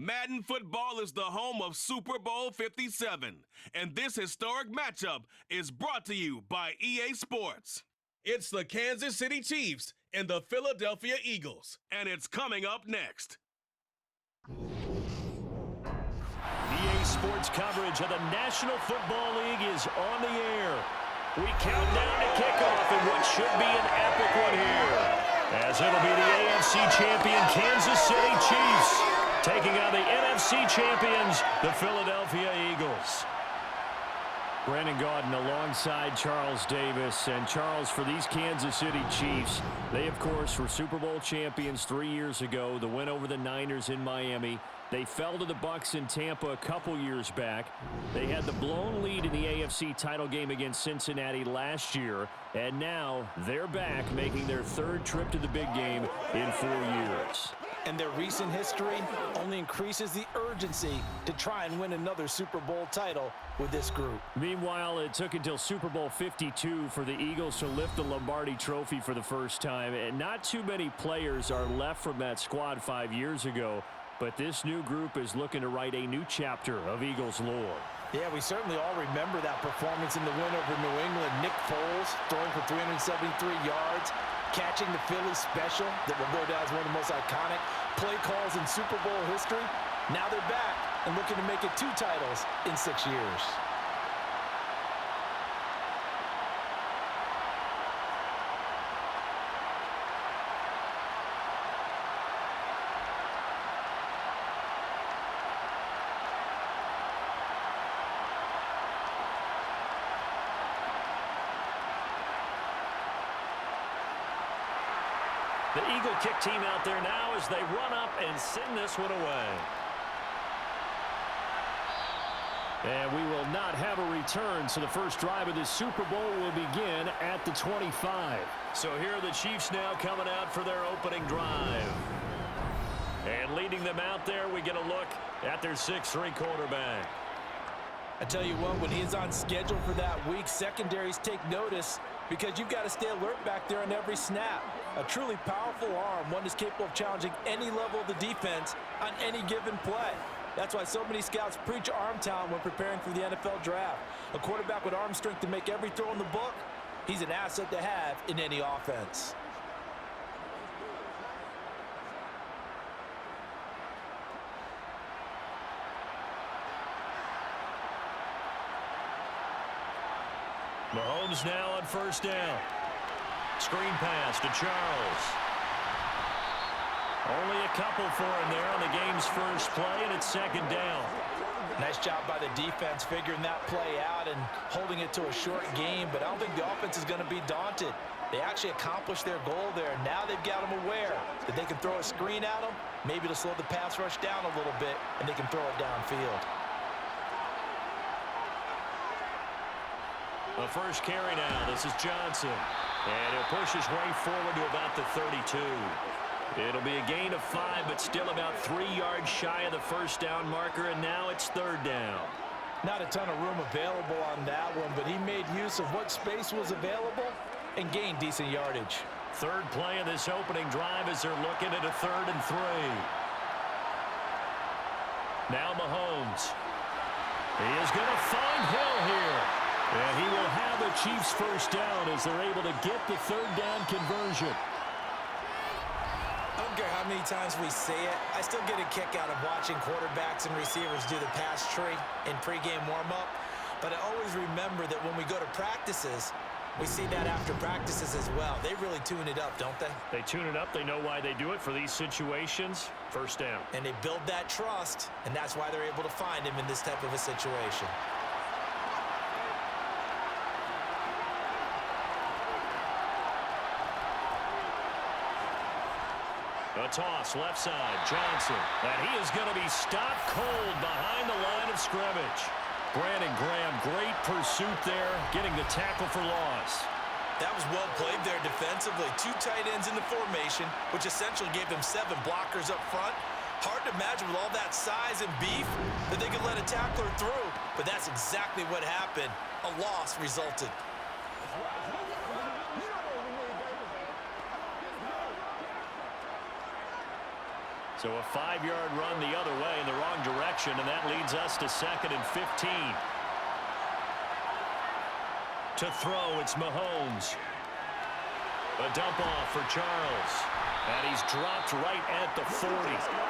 Madden football is the home of Super Bowl 57, and this historic matchup is brought to you by EA Sports. It's the Kansas City Chiefs and the Philadelphia Eagles, and it's coming up next. EA Sports coverage of the National Football League is on the air. We count down to kickoff in what should be an epic one here, as it'll be the AFC champion Kansas City Chiefs taking on the NFC champions, the Philadelphia Eagles. Brandon Gaudin alongside Charles Davis. And Charles, for these Kansas City Chiefs, they, of course, were Super Bowl champions 3 years ago. The win over the Niners in Miami. They fell to the Bucs in Tampa a couple years back. They had the blown lead in the AFC title game against Cincinnati last year. And now they're back, making their third trip to the big game in 4 years. And their recent history only increases the urgency to try and win another Super Bowl title with this group. Meanwhile, it took until Super Bowl 52 for the Eagles to lift the Lombardi Trophy for the first time. And not too many players are left from that squad 5 years ago. But this new group is looking to write a new chapter of Eagles lore. Yeah, we certainly all remember that performance in the win over New England. Nick Foles throwing for 373 yards, catching the Philly special that will go down as one of the most iconic play calls in Super Bowl history. Now they're back and looking to make it 2 titles in 6 years. The Eagle kick team out there now as they run up and send this one away. And we will not have a return, so the first drive of this Super Bowl will begin at the 25. So here are the Chiefs now coming out for their opening drive. And leading them out there, we get a look at their 6'3" quarterback. I tell you what, when he is on schedule for that week, secondaries take notice because you've got to stay alert back there on every snap. A truly powerful arm, one is capable of challenging any level of the defense on any given play. That's why so many scouts preach arm talent when preparing for the NFL draft. A quarterback with arm strength to make every throw in the book, he's an asset to have in any offense. Mahomes now on first down. Screen pass to Charles. Only a couple for him there on the game's first play, and it's second down. Nice job by the defense figuring that play out and holding it to a short game, but I don't think the offense is going to be daunted. They actually accomplished their goal there. Now they've got them aware that they can throw a screen at them, maybe to slow the pass rush down a little bit, and they can throw it downfield. The first carry now. This is Johnson. And he'll push his way forward to about the 32. It'll be a gain of 5, but still about 3 yards shy of the first down marker, and now it's third down. Not a ton of room available on that one, but he made use of what space was available and gained decent yardage. Third play of this opening drive as they're looking at a 3rd and 3. Now Mahomes. He is going to find Hill here. And he will have the Chiefs first down as they're able to get the 3rd down conversion. I don't care how many times we say it, I still get a kick out of watching quarterbacks and receivers do the pass tree in pregame warm-up. But I always remember that when we go to practices, we see that after practices as well. They really tune it up, don't they? They tune it up. They know why they do it for these situations. First down. And they build that trust, and that's why they're able to find him in this type of a situation. A toss, left side, Johnson. And he is going to be stopped cold behind the line of scrimmage. Brandon Graham, great pursuit there, getting the tackle for loss. That was well played there defensively. 2 tight ends in the formation, which essentially gave them 7 blockers up front. Hard to imagine with all that size and beef that they could let a tackler through. But that's exactly what happened. A loss resulted. So a 5-yard run the other way in the wrong direction, and that leads us to 2nd and 15. To throw, it's Mahomes. A dump off for Charles. And he's dropped right at the 40.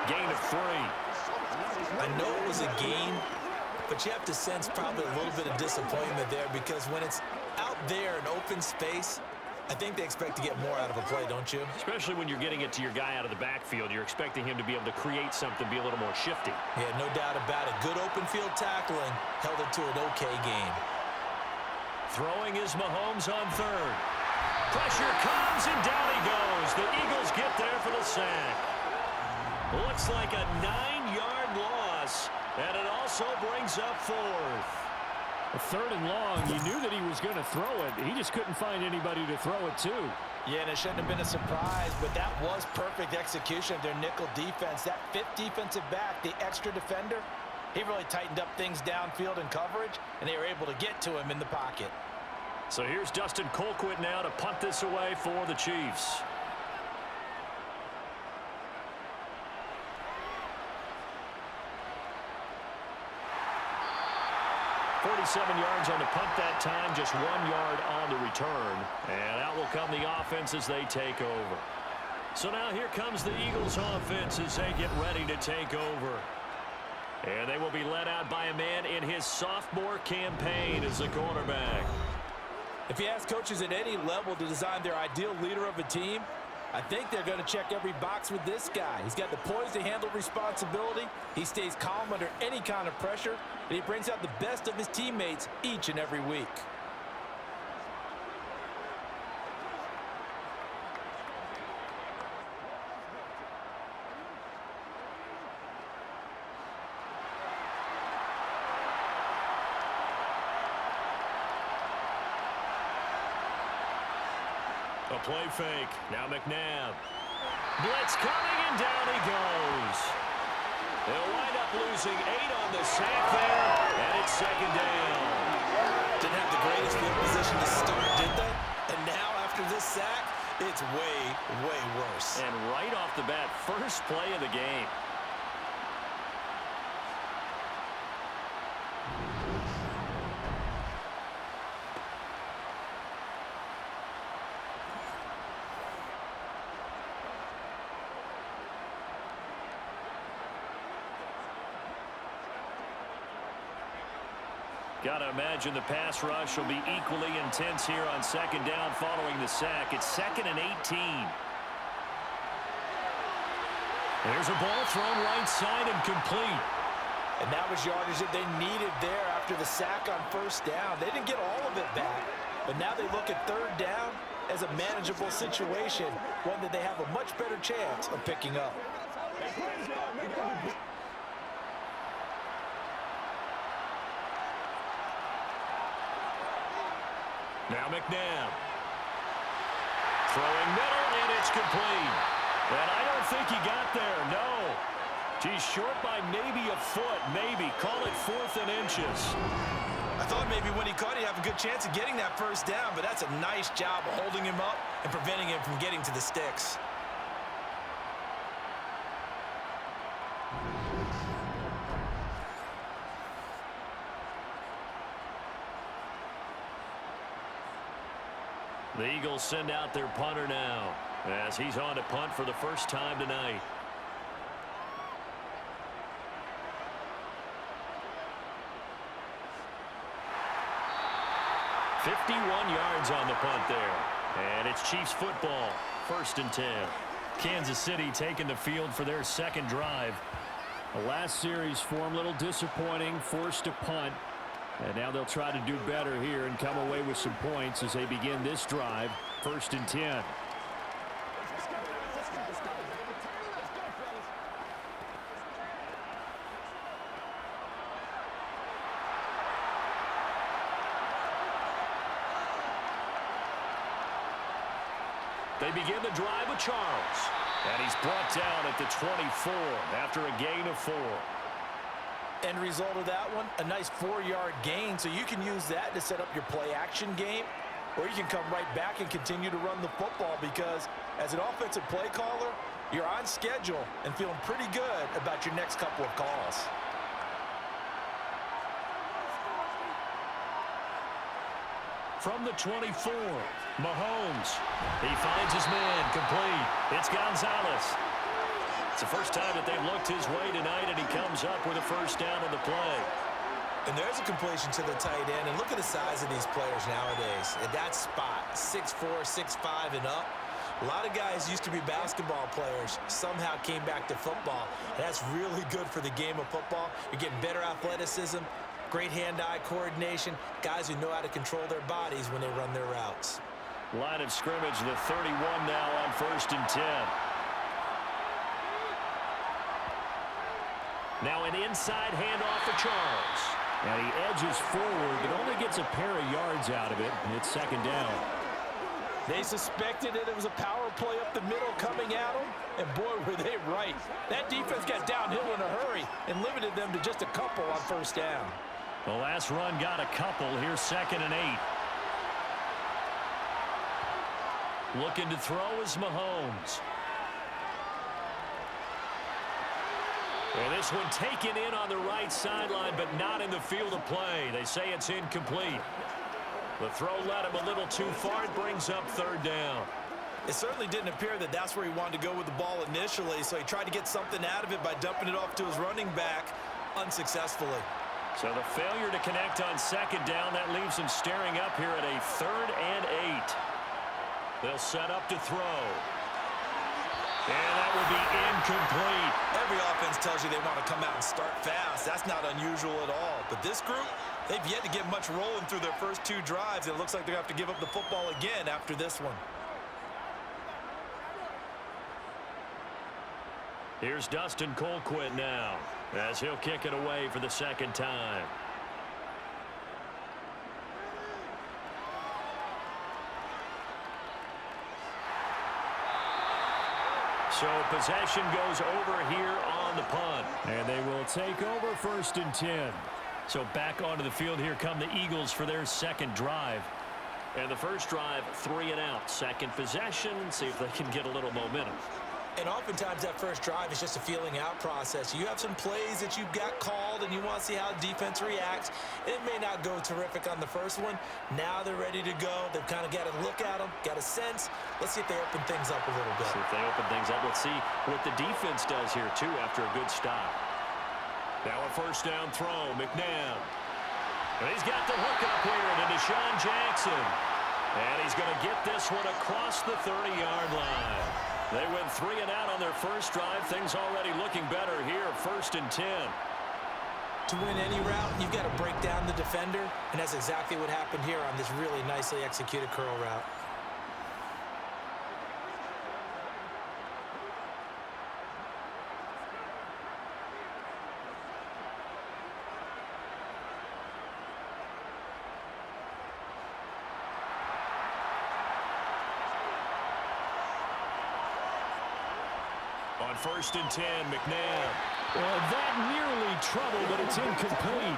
Gain of 3. I know it was a gain, but you have to sense probably a little bit of disappointment there because when it's out there in open space, I think they expect to get more out of a play, don't you? Especially when you're getting it to your guy out of the backfield. You're expecting him to be able to create something, be a little more shifty. Yeah, no doubt about it. Good open field tackling held it to an okay game. Throwing is Mahomes on 3rd. Pressure comes, and down he goes. The Eagles get there for the sack. Looks like a 9-yard loss, and it also brings up 4th. A 3rd and long, you knew that he was going to throw it. He just couldn't find anybody to throw it to. Yeah, and it shouldn't have been a surprise, but that was perfect execution of their nickel defense. That 5th defensive back, the extra defender, he really tightened up things downfield in coverage, and they were able to get to him in the pocket. So here's Dustin Colquitt now to punt this away for the Chiefs. 47 yards on the punt that time, just 1 yard on the return. And out will come the offense as they take over. So now here comes the Eagles offense as they get ready to take over. And they will be led out by a man in his sophomore campaign as the quarterback. If you ask coaches at any level to design their ideal leader of a team, I think they're going to check every box with this guy. He's got the poise to handle responsibility. He stays calm under any kind of pressure, and he brings out the best of his teammates each and every week. A play fake. Now McNabb. Blitz coming, and down he goes. They'll wind up losing 8 on the sack there, and it's 2nd down. Didn't have the greatest field position to start, did they? And now after this sack, it's way, way worse. And right off the bat, first play of the game. Got to imagine the pass rush will be equally intense here on 2nd down following the sack. It's 2nd and 18. There's a ball thrown right side and complete. And that was yardage that they needed there after the sack on 1st down. They didn't get all of it back, but now they look at 3rd down as a manageable situation, one that they have a much better chance of picking up. Now McNabb. Throwing middle, and it's complete. And I don't think he got there, no. He's short by maybe a foot, maybe. Call it 4th and inches. I thought maybe when he caught it, he'd have a good chance of getting that 1st down, but that's a nice job of holding him up and preventing him from getting to the sticks. The Eagles send out their punter now as he's on to punt for the first time tonight. "51 yards on the punt there. And it's Chiefs football, 1st and 10. Kansas City taking the field for their 2nd drive. The last series for them, a little disappointing, forced to punt. And now they'll try to do better here and come away with some points as they begin this drive, 1st and 10. They begin the drive with Charles. And he's brought down at the 24 after a gain of 4. End result of that one, a nice 4-yard gain, so you can use that to set up your play-action game, or you can come right back and continue to run the football because as an offensive play caller, You're on schedule and feeling pretty good about your next couple of calls. From the 24, Mahomes. He finds his man, complete. It's Gonzalez. It's the first time that they've looked his way tonight, and he comes up with a first down on the play. And there's a completion to the tight end. And look at the size of these players nowadays. At that spot, 6'4", 6'5", and up. A lot of guys used to be basketball players, somehow came back to football. And that's really good for the game of football. You're getting better athleticism, great hand-eye coordination, guys who know how to control their bodies when they run their routes. Line of scrimmage, the 31 now on 1st and 10. Now an inside handoff for Charles. And he edges forward, but only gets a pair of yards out of it, and it's 2nd down. They suspected it was a power play up the middle coming at them, and boy, were they right. That defense got downhill in a hurry and limited them to just a couple on 1st down. The last run got a couple. Here's 2nd and 8. Looking to throw is Mahomes. And this one taken in on the right sideline, but not in the field of play. They say it's incomplete. The throw led him a little too far. It brings up 3rd down. It certainly didn't appear that that's where he wanted to go with the ball initially, so he tried to get something out of it by dumping it off to his running back unsuccessfully. So the failure to connect on 2nd down, that leaves him staring up here at a 3rd and 8. They'll set up to throw. And that will be incomplete. Every offense tells you they want to come out and start fast. That's not unusual at all. But this group, they've yet to get much rolling through their first 2 drives. And it looks like they're going to have to give up the football again after this one. Here's Dustin Colquitt now, as he'll kick it away for the 2nd time. So possession goes over here on the punt. And they will take over 1st and 10. So back onto the field here come the Eagles for their 2nd drive. And the first drive, 3 and out. 2nd possession, see if they can get a little momentum. And oftentimes that first drive is just a feeling out process. You have some plays that you've got called and you want to see how the defense reacts. It may not go terrific on the first one. Now they're ready to go. They've kind of got a look at them, got a sense. Let's see if they open things up a little bit. See if they open things up. Let's see what the defense does here, too, after a good stop. Now a 1st down throw, McNabb. And he's got the hook up here to Deshaun Jackson. And he's going to get this one across the 30-yard line. They went 3 and out on their first drive. Things already looking better here. 1st and 10. To win any route, you've got to break down the defender, and that's exactly what happened here on this really nicely executed curl route. On 1st and 10, McNabb. Well, that nearly trouble, but it's incomplete.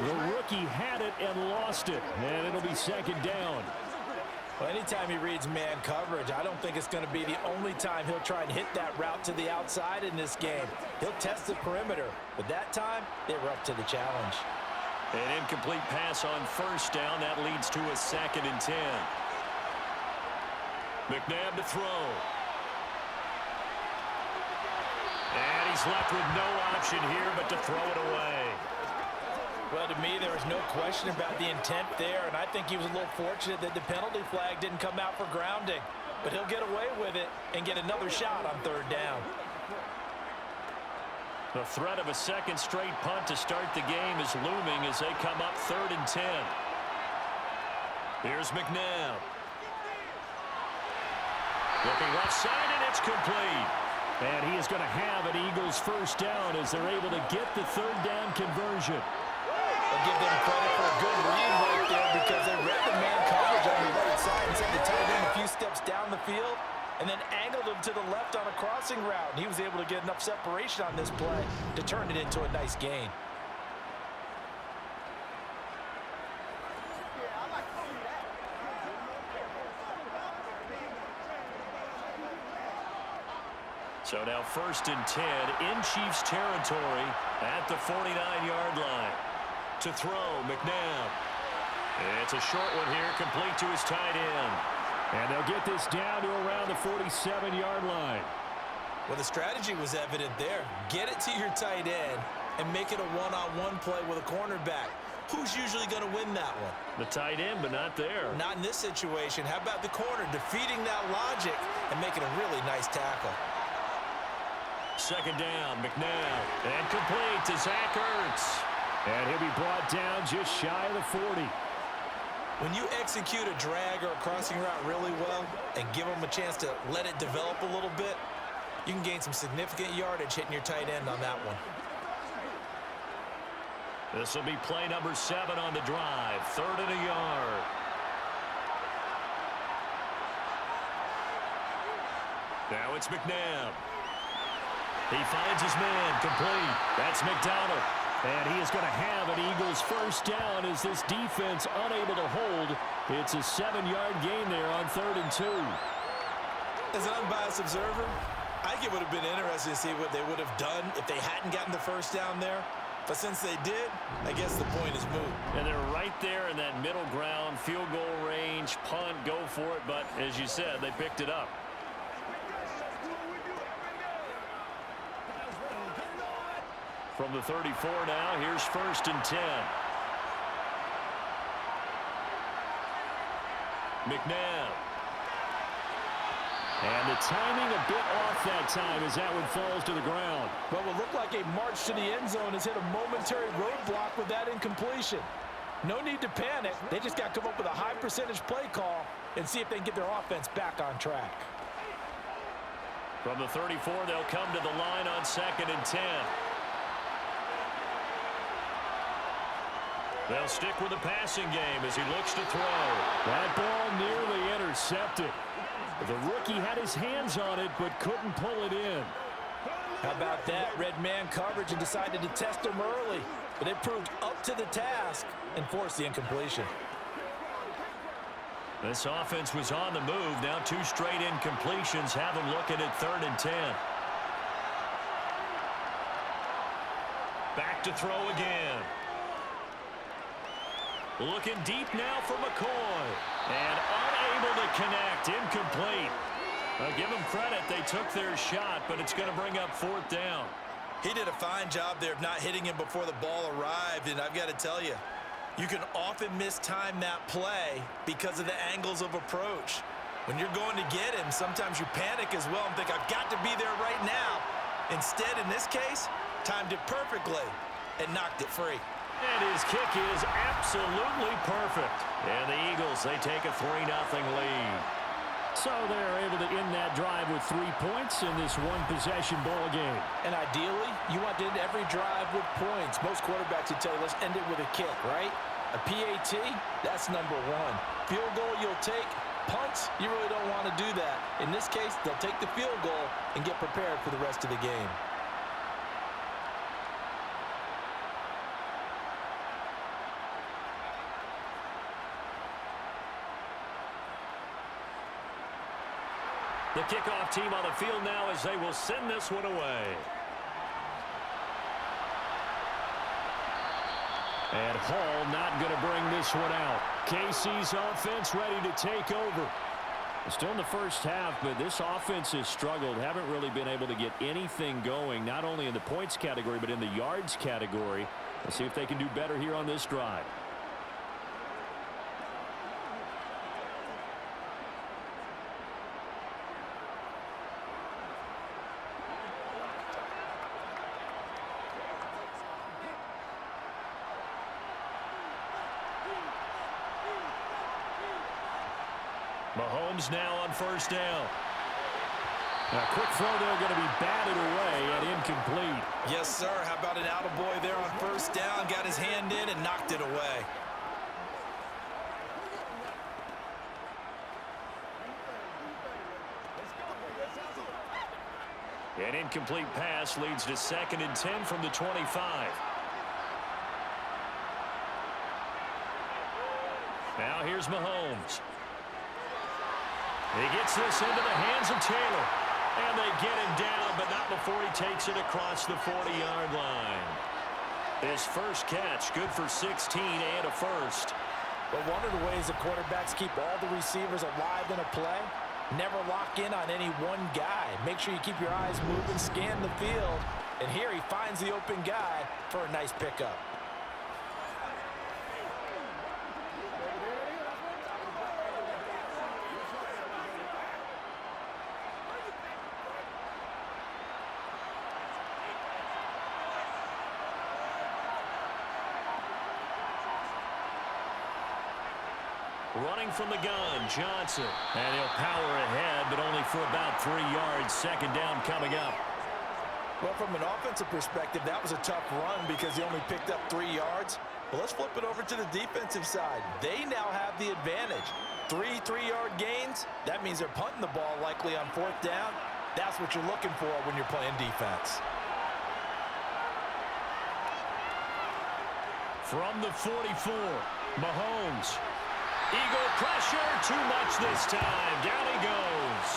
The rookie had it and lost it, and it'll be 2nd down. Well, anytime he reads man coverage, I don't think it's going to be the only time he'll try and hit that route to the outside in this game. He'll test the perimeter, but that time, they were up to the challenge. An incomplete pass on 1st down. That leads to a 2nd and 10. McNabb to throw. And he's left with no option here but to throw it away. Well, to me, there was no question about the intent there, and I think he was a little fortunate that the penalty flag didn't come out for grounding. But he'll get away with it and get another shot on 3rd down. The threat of a 2nd straight punt to start the game is looming as they come up 3rd and 10. Here's McNabb. Looking left side, and it's complete. And he is going to have an Eagles 1st down as they're able to get the 3rd down conversion. I'll give them credit for a good read right there because they read the man coverage on the right side and sent the tight end a few steps down the field and then angled him to the left on a crossing route. And he was able to get enough separation on this play to turn it into a nice gain. So now 1st and 10 in Chiefs territory at the 49-yard line. To throw, McNabb. It's a short one here, complete to his tight end. And they'll get this down to around the 47-yard line. Well, the strategy was evident there. Get it to your tight end and make it a one-on-one play with a cornerback. Who's usually going to win that one? The tight end, but not there. Not in this situation. How about the corner defeating that logic and making a really nice tackle? 2nd down, McNabb. And complete to Zach Ertz. And he'll be brought down just shy of the 40. When you execute a drag or a crossing route really well and give them a chance to let it develop a little bit, you can gain some significant yardage hitting your tight end on that one. This will be play number 7 on the drive. 3rd and a yard. Now it's McNabb. He finds his man, complete. That's McDonald. And he is going to have an Eagles first down as this defense unable to hold. It's a 7-yard gain there on 3rd and 2. As an unbiased observer, I think it would have been interesting to see what they would have done if they hadn't gotten the first down there. But since they did, I guess the point is moot. And they're right there in that middle ground, field goal range, punt, go for it. But as you said, they picked it up. From the 34 now, here's 1st and 10. McNabb. And the timing a bit off that time as that one falls to the ground. What would look like a march to the end zone has hit a momentary roadblock with that incompletion. No need to panic. They just got to come up with a high percentage play call and see if they can get their offense back on track. From the 34, they'll come to the line on 2nd and 10. They'll stick with the passing game as he looks to throw. That ball nearly intercepted. The rookie had his hands on it but couldn't pull it in. How about that? Red man coverage and decided to test him early. But it proved up to the task and forced the incompletion. This offense was on the move. Now 2 straight incompletions have them looking at 3rd and 10. Back to throw again. Looking deep now for McCoy. And unable to connect. Incomplete. Give them credit. They took their shot, but it's going to bring up 4th down. He did a fine job there of not hitting him before the ball arrived. And I've got to tell you, you can often mistime that play because of the angles of approach. When you're going to get him, sometimes you panic as well and think, I've got to be there right now. Instead, in this case, timed it perfectly and knocked it free. And his kick is absolutely perfect. And the Eagles, they take a 3-0 lead. So they're able to end that drive with 3 points in this one-possession ball game. And ideally, you want to end every drive with points. Most quarterbacks would tell you, let's end it with a kick, right? A PAT, that's number 1. Field goal you'll take. Punts, you really don't want to do that. In this case, they'll take the field goal and get prepared for the rest of the game. The kickoff team on the field now as they will send this one away. And Hall not going to bring this one out. KC's offense ready to take over. Still in the first half, but this offense has struggled. Haven't really been able to get anything going, not only in the points category, but in the yards category. Let's see if they can do better here on this drive. Mahomes now on 1st down. A quick throw there going to be batted away and incomplete. Yes, sir. How about an attaboy there on 1st down? Got his hand in and knocked it away. An incomplete pass leads to 2nd and 10 from the 25. Now here's Mahomes. He gets this into the hands of Taylor. And they get him down, but not before he takes it across the 40-yard line. His first catch, good for 16 and a first. But one of the ways the quarterbacks keep all the receivers alive in a play, never lock in on any one guy. Make sure you keep your eyes moving, scan the field. And here he finds the open guy for a nice pickup. Running from the gun, Johnson. And he'll power ahead, but only for about 3 yards. Second down coming up. Well, from an offensive perspective, that was a tough run because he only picked up 3 yards. But let's flip it over to the defensive side. They now have the advantage. 3 3-yard gains, that means they're punting the ball likely on 4th down. That's what you're looking for when you're playing defense. From the 44, Mahomes. Eagle pressure, too much this time. Down he goes.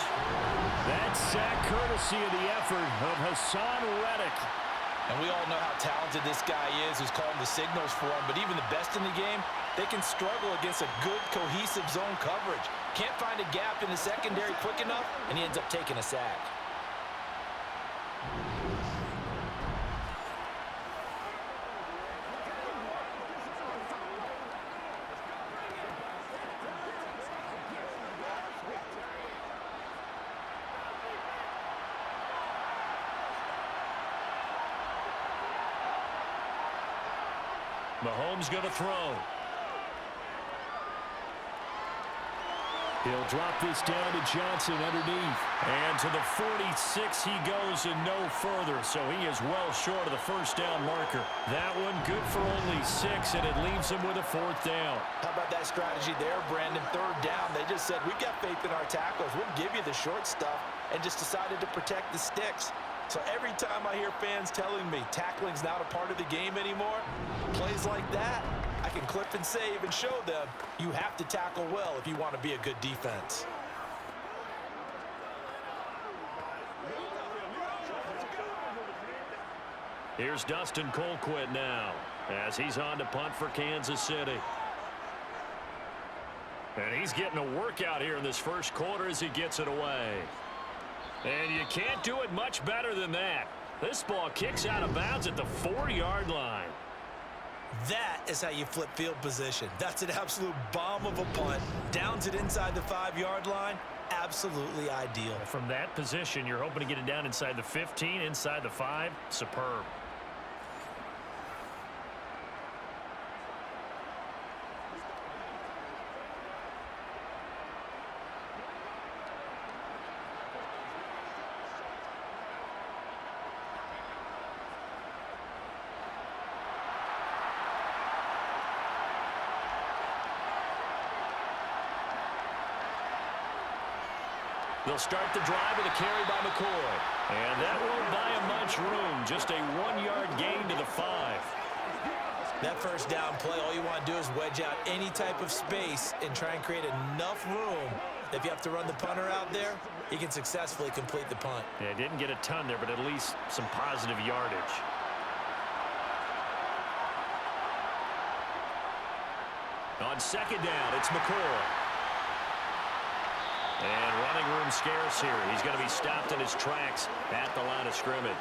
That sack courtesy of the effort of Hassan Reddick. And we all know how talented this guy is who's calling the signals for him. But even the best in the game, they can struggle against a good, cohesive zone coverage. Can't find a gap in the secondary quick enough, and he ends up taking a sack. Mahomes going to throw. He'll drop this down to Johnson underneath. And to the 46 he goes and no further. So he is well short of the first down marker. That one good for only 6, and it leaves him with a 4th down. How about that strategy there, Brandon? 3rd down, they just said, we've got faith in our tackles. We'll give you the short stuff, and just decided to protect the sticks. So every time I hear fans telling me tackling's not a part of the game anymore, plays like that, I can clip and save and show them you have to tackle well if you want to be a good defense. Here's Dustin Colquitt now as he's on to punt for Kansas City. And he's getting a workout here in this first quarter as he gets it away. And you can't do it much better than that. This ball kicks out of bounds at the 4-yard line. That is how you flip field position. That's an absolute bomb of a punt. Downs it inside the 5-yard line. Absolutely ideal. From that position, you're hoping to get it down inside the 15, inside the 5. Superb. They'll start the drive with a carry by McCoy. And that won't buy him much room. Just a 1-yard gain to the 5. That first down play, all you want to do is wedge out any type of space and try and create enough room. If you have to run the punter out there, he can successfully complete the punt. Yeah, didn't get a ton there, but at least some positive yardage. On 2nd down, it's McCoy. And running room scarce here. He's going to be stopped in his tracks at the line of scrimmage.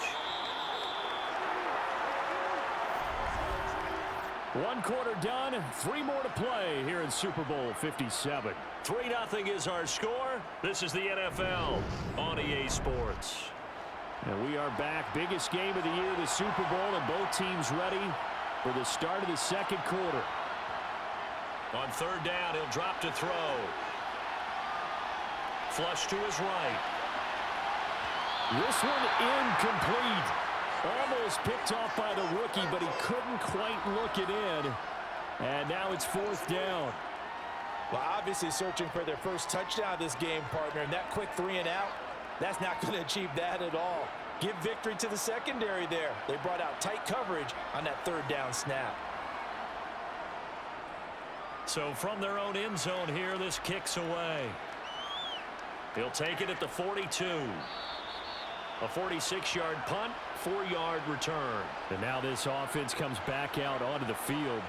1 quarter done, 3 more to play here in Super Bowl 57. 3-0 is our score. This is the NFL on EA Sports. And we are back. Biggest game of the year, the Super Bowl, and both teams ready for the start of the 2nd quarter. On 3rd down, he'll drop to throw. Flush to his right. This one incomplete. Almost picked off by the rookie, but he couldn't quite look it in. And now it's 4th down. Well, obviously searching for their first touchdown of this game, partner. And that quick 3 and out, that's not going to achieve that at all. Give victory to the secondary there. They brought out tight coverage on that 3rd down snap. So from their own end zone here, this kicks away. He'll take it at the 42. A 46-yard punt, 4-yard return. And now this offense comes back out onto the field.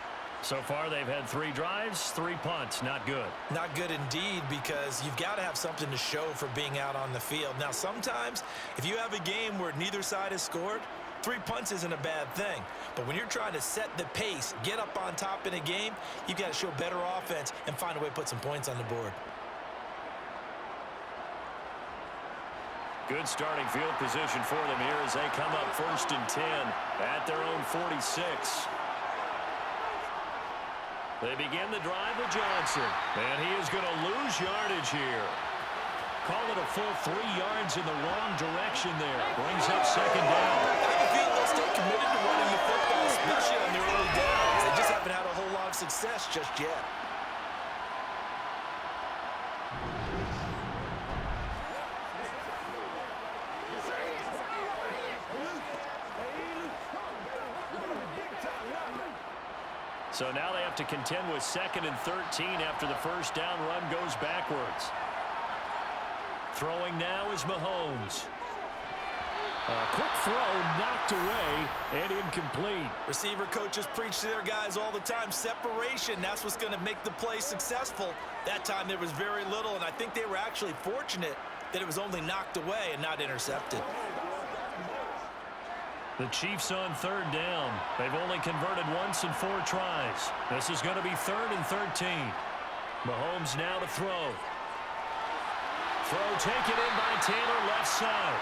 So far, they've had 3 drives, 3 punts. Not good. Not good indeed, because you've got to have something to show for being out on the field. Now, sometimes, if you have a game where neither side has scored, 3 punts isn't a bad thing. But when you're trying to set the pace, get up on top in a game, you've got to show better offense and find a way to put some points on the board. Good starting field position for them here as they come up 1st and 10 at their own 46. They begin the drive with Johnson, and he is going to lose yardage here. Call it a full 3 yards in the wrong direction there. Brings up 2nd down. I feel they'll stay committed to running the football, especially on their early downs. They just haven't had a whole lot of success just yet. So now they have to contend with 2nd and 13 after the first down run goes backwards. Throwing now is Mahomes. A quick throw knocked away and incomplete. Receiver coaches preach to their guys all the time. Separation, that's what's going to make the play successful. That time there was very little, and I think they were actually fortunate that it was only knocked away and not intercepted. The Chiefs on 3rd down. They've only converted once in 4 tries. This is going to be 3rd and 13. Mahomes now to throw. Throw taken in by Taylor left side.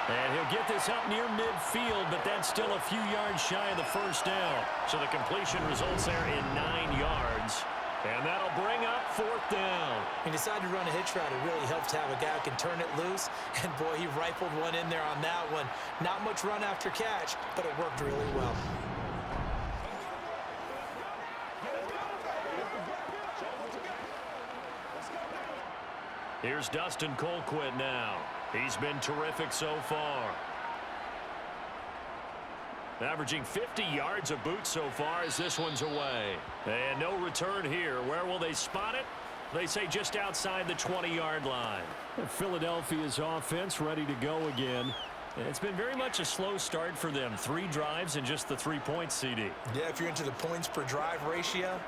And he'll get this up near midfield, but that's still a few yards shy of the first down. So the completion results there in 9 yards. And that'll bring up 4th down. He decided to run a hitch route. It really helps to have a guy who can turn it loose. And, boy, he rifled one in there on that one. Not much run after catch, but it worked really well. Here's Dustin Colquitt now. He's been terrific so far. Averaging 50 yards a boot so far as this one's away. And no return here. Where will they spot it? They say just outside the 20-yard line. Philadelphia's offense ready to go again. It's been very much a slow start for them. 3 drives and just the 3 points, CD. Yeah, if you're into the points per drive ratio,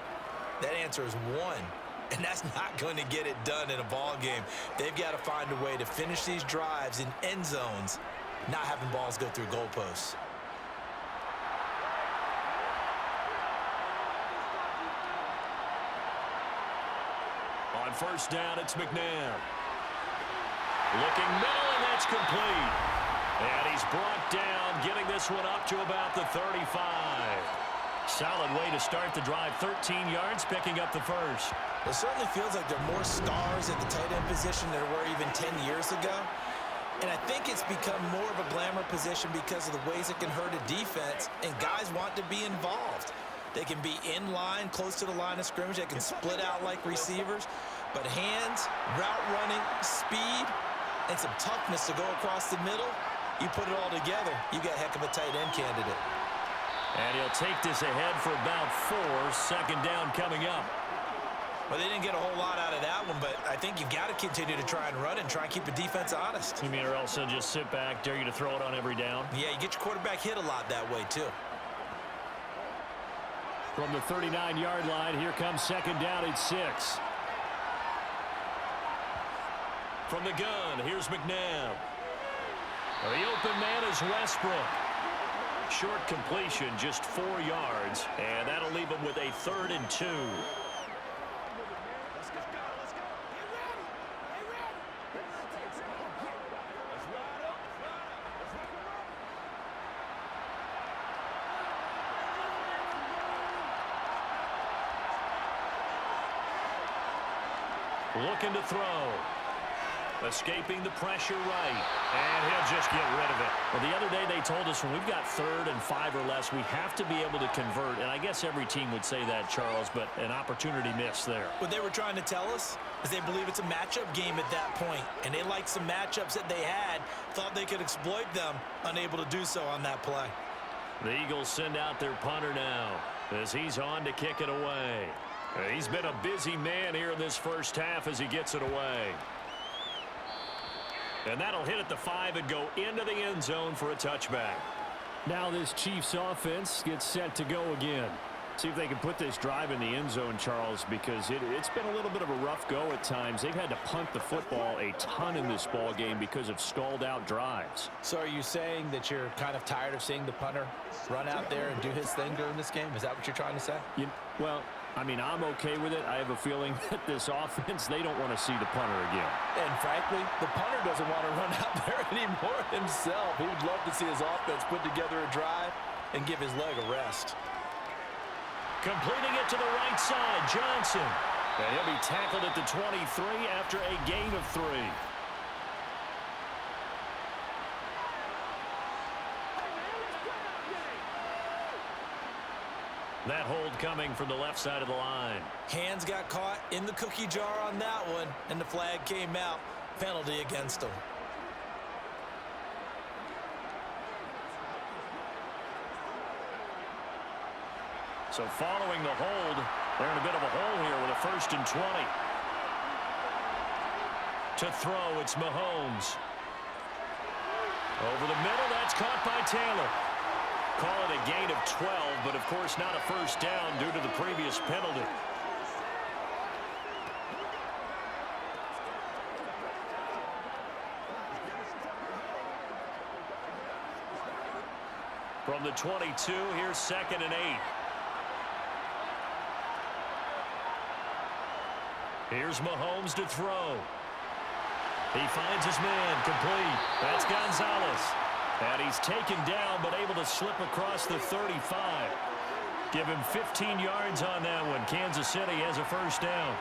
that answer is 1. And that's not going to get it done in a ball game. They've got to find a way to finish these drives in end zones, not having balls go through goalposts. On 1st down, it's McNabb. Looking middle, and that's complete. And he's brought down, getting this one up to about the 35. Solid way to start the drive. 13 yards, picking up the first. It certainly feels like there are more stars at the tight end position than there were even 10 years ago. And I think it's become more of a glamour position because of the ways it can hurt a defense, and guys want to be involved. They can be in line, close to the line of scrimmage. They can split out like receivers. But hands, route running, speed, and some toughness to go across the middle, you put it all together, you got a heck of a tight end candidate. And he'll take this ahead for about 4. 2nd down coming up. Well, they didn't get a whole lot out of that one, but I think you've got to continue to try and run and try and keep the defense honest. You mean or else they'll just sit back, dare you to throw it on every down? Yeah, you get your quarterback hit a lot that way, too. From the 39-yard line, here comes 2nd down at 6. From the gun, here's McNabb. The open man is Westbrook. Short completion, just 4 yards, and that'll leave him with a 3rd and 2. Looking to throw. Escaping the pressure right. And he'll just get rid of it. Well, the other day they told us when we've got 3rd and 5 or less, we have to be able to convert. And I guess every team would say that, Charles, but an opportunity missed there. What they were trying to tell us is they believe it's a matchup game at that point. And they liked some matchups that they had, thought they could exploit them, unable to do so on that play. The Eagles send out their punter now as he's on to kick it away. He's been a busy man here in this first half as he gets it away. And that'll hit at the 5 and go into the end zone for a touchback. Now this Chiefs offense gets set to go again. See if they can put this drive in the end zone, Charles, because it's been a little bit of a rough go at times. They've had to punt the football a ton in this ball game because of stalled-out drives. So are you saying that you're kind of tired of seeing the punter run out there and do his thing during this game? Is that what you're trying to say? Well, I mean, I'm okay with it. I have a feeling that this offense, they don't want to see the punter again. And frankly, the punter doesn't want to run out there anymore himself. He would love to see his offense put together a drive and give his leg a rest. Completing it to the right side, Johnson. And he'll be tackled at the 23 after a gain of 3. That hold coming from the left side of the line. Hands got caught in the cookie jar on that one, and the flag came out. Penalty against him. So following the hold, they're in a bit of a hole here with a 1st and 20. To throw, it's Mahomes. Over the middle, that's caught by Taylor. Call it a gain of 12, but of course not a first down due to the previous penalty. From the 22, here's 2nd and 8. Here's Mahomes to throw. He finds his man, complete. That's Gonzalez. And he's taken down, but able to slip across the 35. Give him 15 yards on that one. Kansas City has a first down.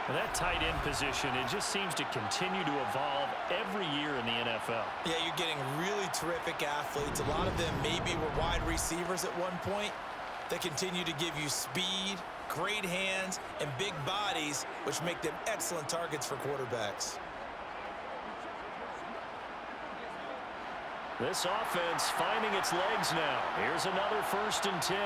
And that tight end position, it just seems to continue to evolve every year in the NFL. Yeah, you're getting really terrific athletes. A lot of them maybe were wide receivers at one point. They continue to give you speed, great hands, and big bodies, which make them excellent targets for quarterbacks. This offense finding its legs now. Here's another 1st and 10.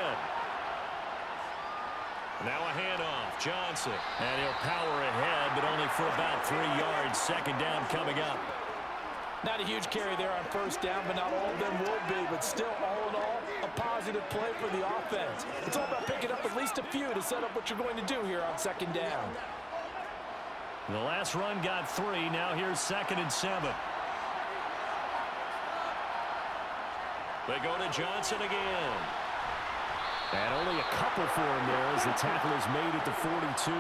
Now a handoff, Johnson. And he'll power ahead, but only for about 3 yards. 2nd down coming up. Not a huge carry there on 1st down, but not all of them will be. But still, all in all, a positive play for the offense. It's all about picking up at least a few to set up what you're going to do here on 2nd down. The last run got 3. Now here's 2nd and 7. They go to Johnson again. And only a couple for him there as the tackle is made at the 42.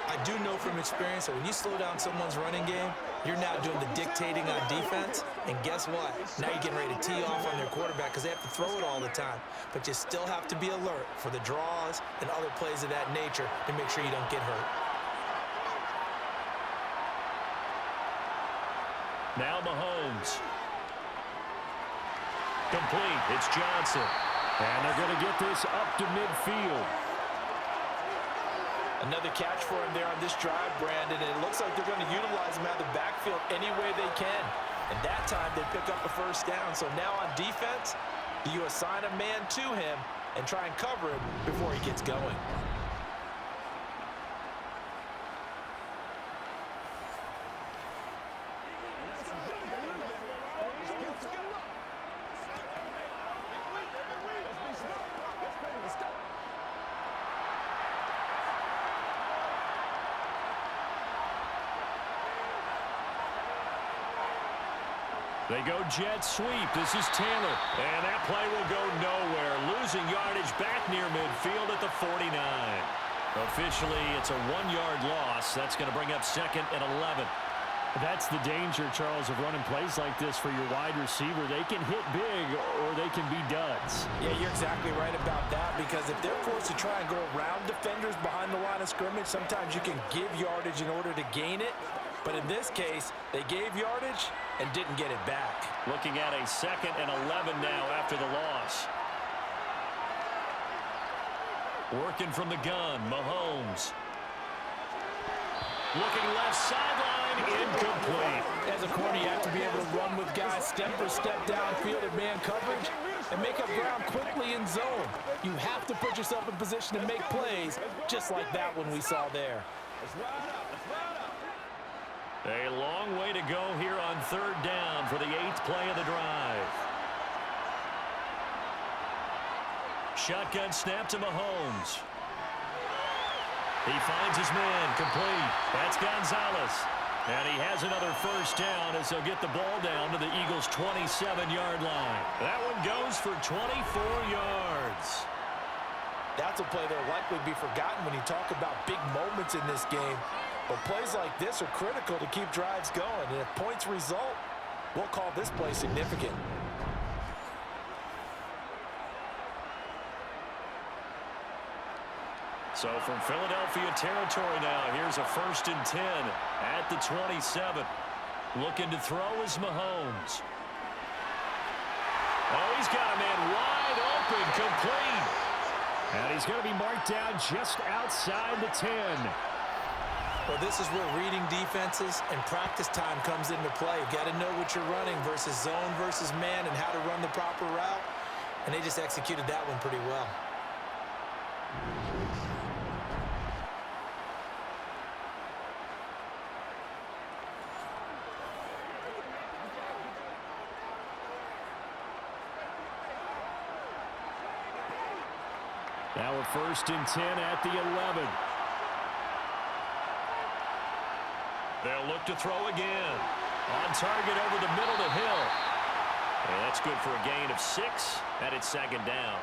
I do know from experience that when you slow down someone's running game, you're now doing the dictating on defense. And guess what? Now you're getting ready to tee off on their quarterback because they have to throw it all the time. But you still have to be alert for the draws and other plays of that nature to make sure you don't get hurt. Now Mahomes. Complete. It's Johnson. And they're going to get this up to midfield. Another catch for him there on this drive, Brandon, and it looks like they're going to utilize him out of the backfield any way they can. And that time they pick up a 1st down. So now on defense, you assign a man to him and try and cover him before he gets going. They go jet sweep. This is Taylor. And that play will go nowhere. Losing yardage back near midfield at the 49. Officially, it's a 1-yard loss. That's going to bring up 2nd and 11. That's the danger, Charles, of running plays like this for your wide receiver. They can hit big or they can be duds. Yeah, you're exactly right about that because if they're forced to try and go around defenders behind the line of scrimmage, sometimes you can give yardage in order to gain it. But in this case, they gave yardage and didn't get it back. Looking at a 2nd and 11 now after the loss. Working from the gun, Mahomes. Looking left sideline, incomplete. As a corner, you have to be able to run with guys step for step downfield at man coverage and make up ground quickly in zone. You have to put yourself in position to make plays, just like that one we saw there. A long way to go third down for the 8th play of the drive. Shotgun snap to Mahomes. He finds his man, complete. That's Gonzalez. And he has another first down as they'll get the ball down to the Eagles' 27-yard line. That one goes for 24 yards. That's a play that'll likely be forgotten when you talk about big moments in this game. But plays like this are critical to keep drives going. And if points result, we'll call this play significant. So from Philadelphia territory now, here's a 1st and 10 at the 27. Looking to throw is Mahomes. Oh, he's got a man wide open, complete. And he's going to be marked down just outside the 10. Well, this is where reading defenses and practice time comes into play. You've got to know what you're running versus zone versus man and how to run the proper route. And they just executed that one pretty well. Now a 1st and 10 at the 11. They'll look to throw again. On target over the middle to Hill. And that's good for a gain of 6, and it's 2nd down.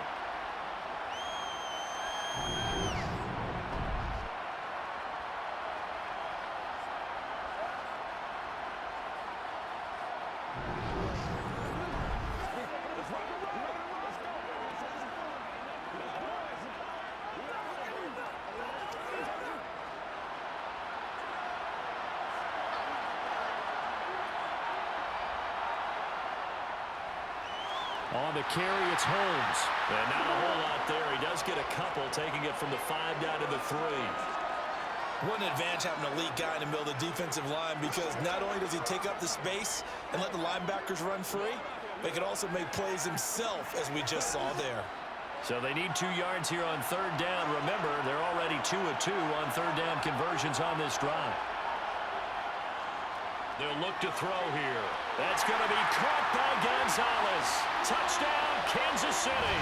On the carry, it's Holmes. And not a whole lot there. He does get a couple, taking it from the 5 down to the 3. What an advantage having an elite guy in the middle of the defensive line, because not only does he take up the space and let the linebackers run free, but he can also make plays himself, as we just saw there. So they need 2 yards here on 3rd down. Remember, they're already 2 of 2 on 3rd down conversions on this drive. They'll look to throw here. That's going to be caught by Gonzalez. Touchdown, Kansas City.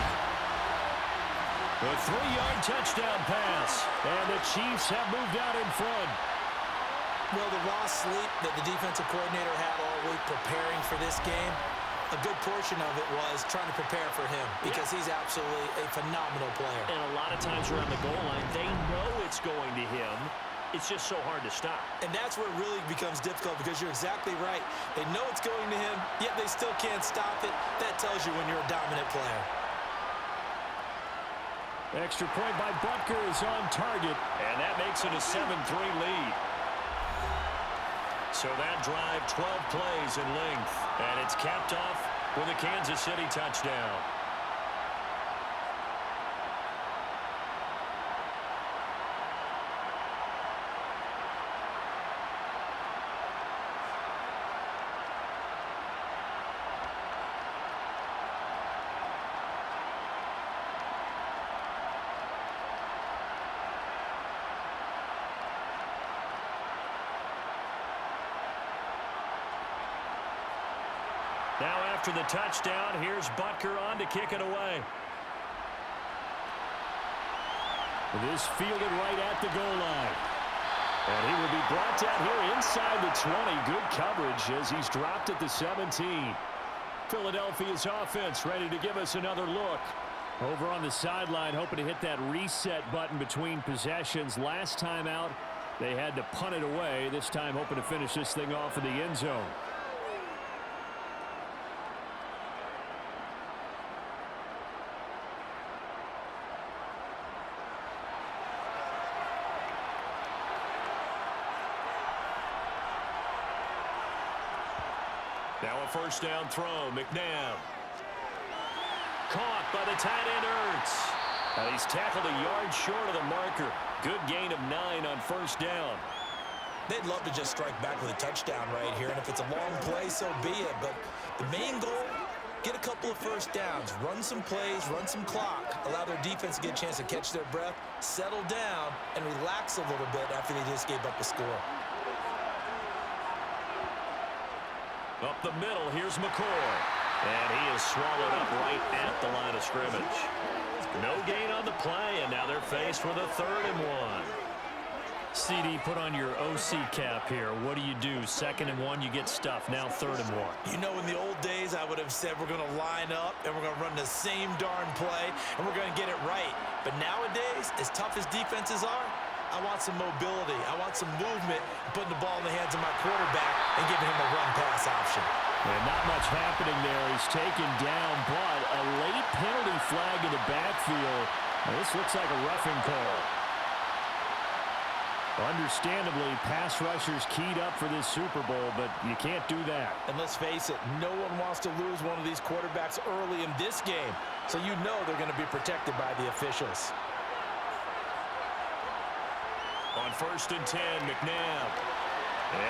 A 3-yard touchdown pass. And the Chiefs have moved out in front. Well, the raw sleep that the defensive coordinator had all week preparing for this game, a good portion of it was trying to prepare for him, because he's absolutely a phenomenal player. And a lot of times around the goal line, they know it's going to him. It's just so hard to stop. And that's where it really becomes difficult, because you're exactly right. They know it's going to him, yet they still can't stop it. That tells you when you're a dominant player. Extra point by Butker is on target. And that makes it a 7-3 lead. So that drive, 12 plays in length. And it's capped off with a Kansas City touchdown. Now after the touchdown, here's Butker on to kick it away. This fielded right at the goal line. And he will be brought down here inside the 20. Good coverage as he's dropped at the 17. Philadelphia's offense ready to give us another look. Over on the sideline, hoping to hit that reset button between possessions. Last time out, they had to punt it away. This time hoping to finish this thing off in the end zone. Now a first down throw, McNabb. Caught by the tight end, Ertz. And he's tackled a yard short of the marker. Good gain of 9 on first down. They'd love to just strike back with a touchdown right here, and if it's a long play, so be it. But the main goal, get a couple of first downs, run some plays, run some clock, allow their defense to get a chance to catch their breath, settle down, and relax a little bit after they just gave up a score. Up the middle, here's McCoy. And he is swallowed up right at the line of scrimmage. No gain on the play, and now they're faced with a 3rd and 1. CD, put on your OC cap here. What do? 2nd and 1, you get stuffed. Now 3rd and 1. You know, in the old days, I would have said we're going to line up and we're going to run the same darn play and we're going to get it right. But nowadays, as tough as defenses are, I want some mobility. I want some movement, putting the ball in the hands of my quarterback and giving him a run-pass option. And not much happening there. He's taken down, but a late penalty flag in the backfield. Now, this looks like a roughing call. Understandably, pass rushers keyed up for this Super Bowl, but you can't do that. And let's face it, no one wants to lose one of these quarterbacks early in this game. So you know they're going to be protected by the officials. On 1st and 10, McNabb.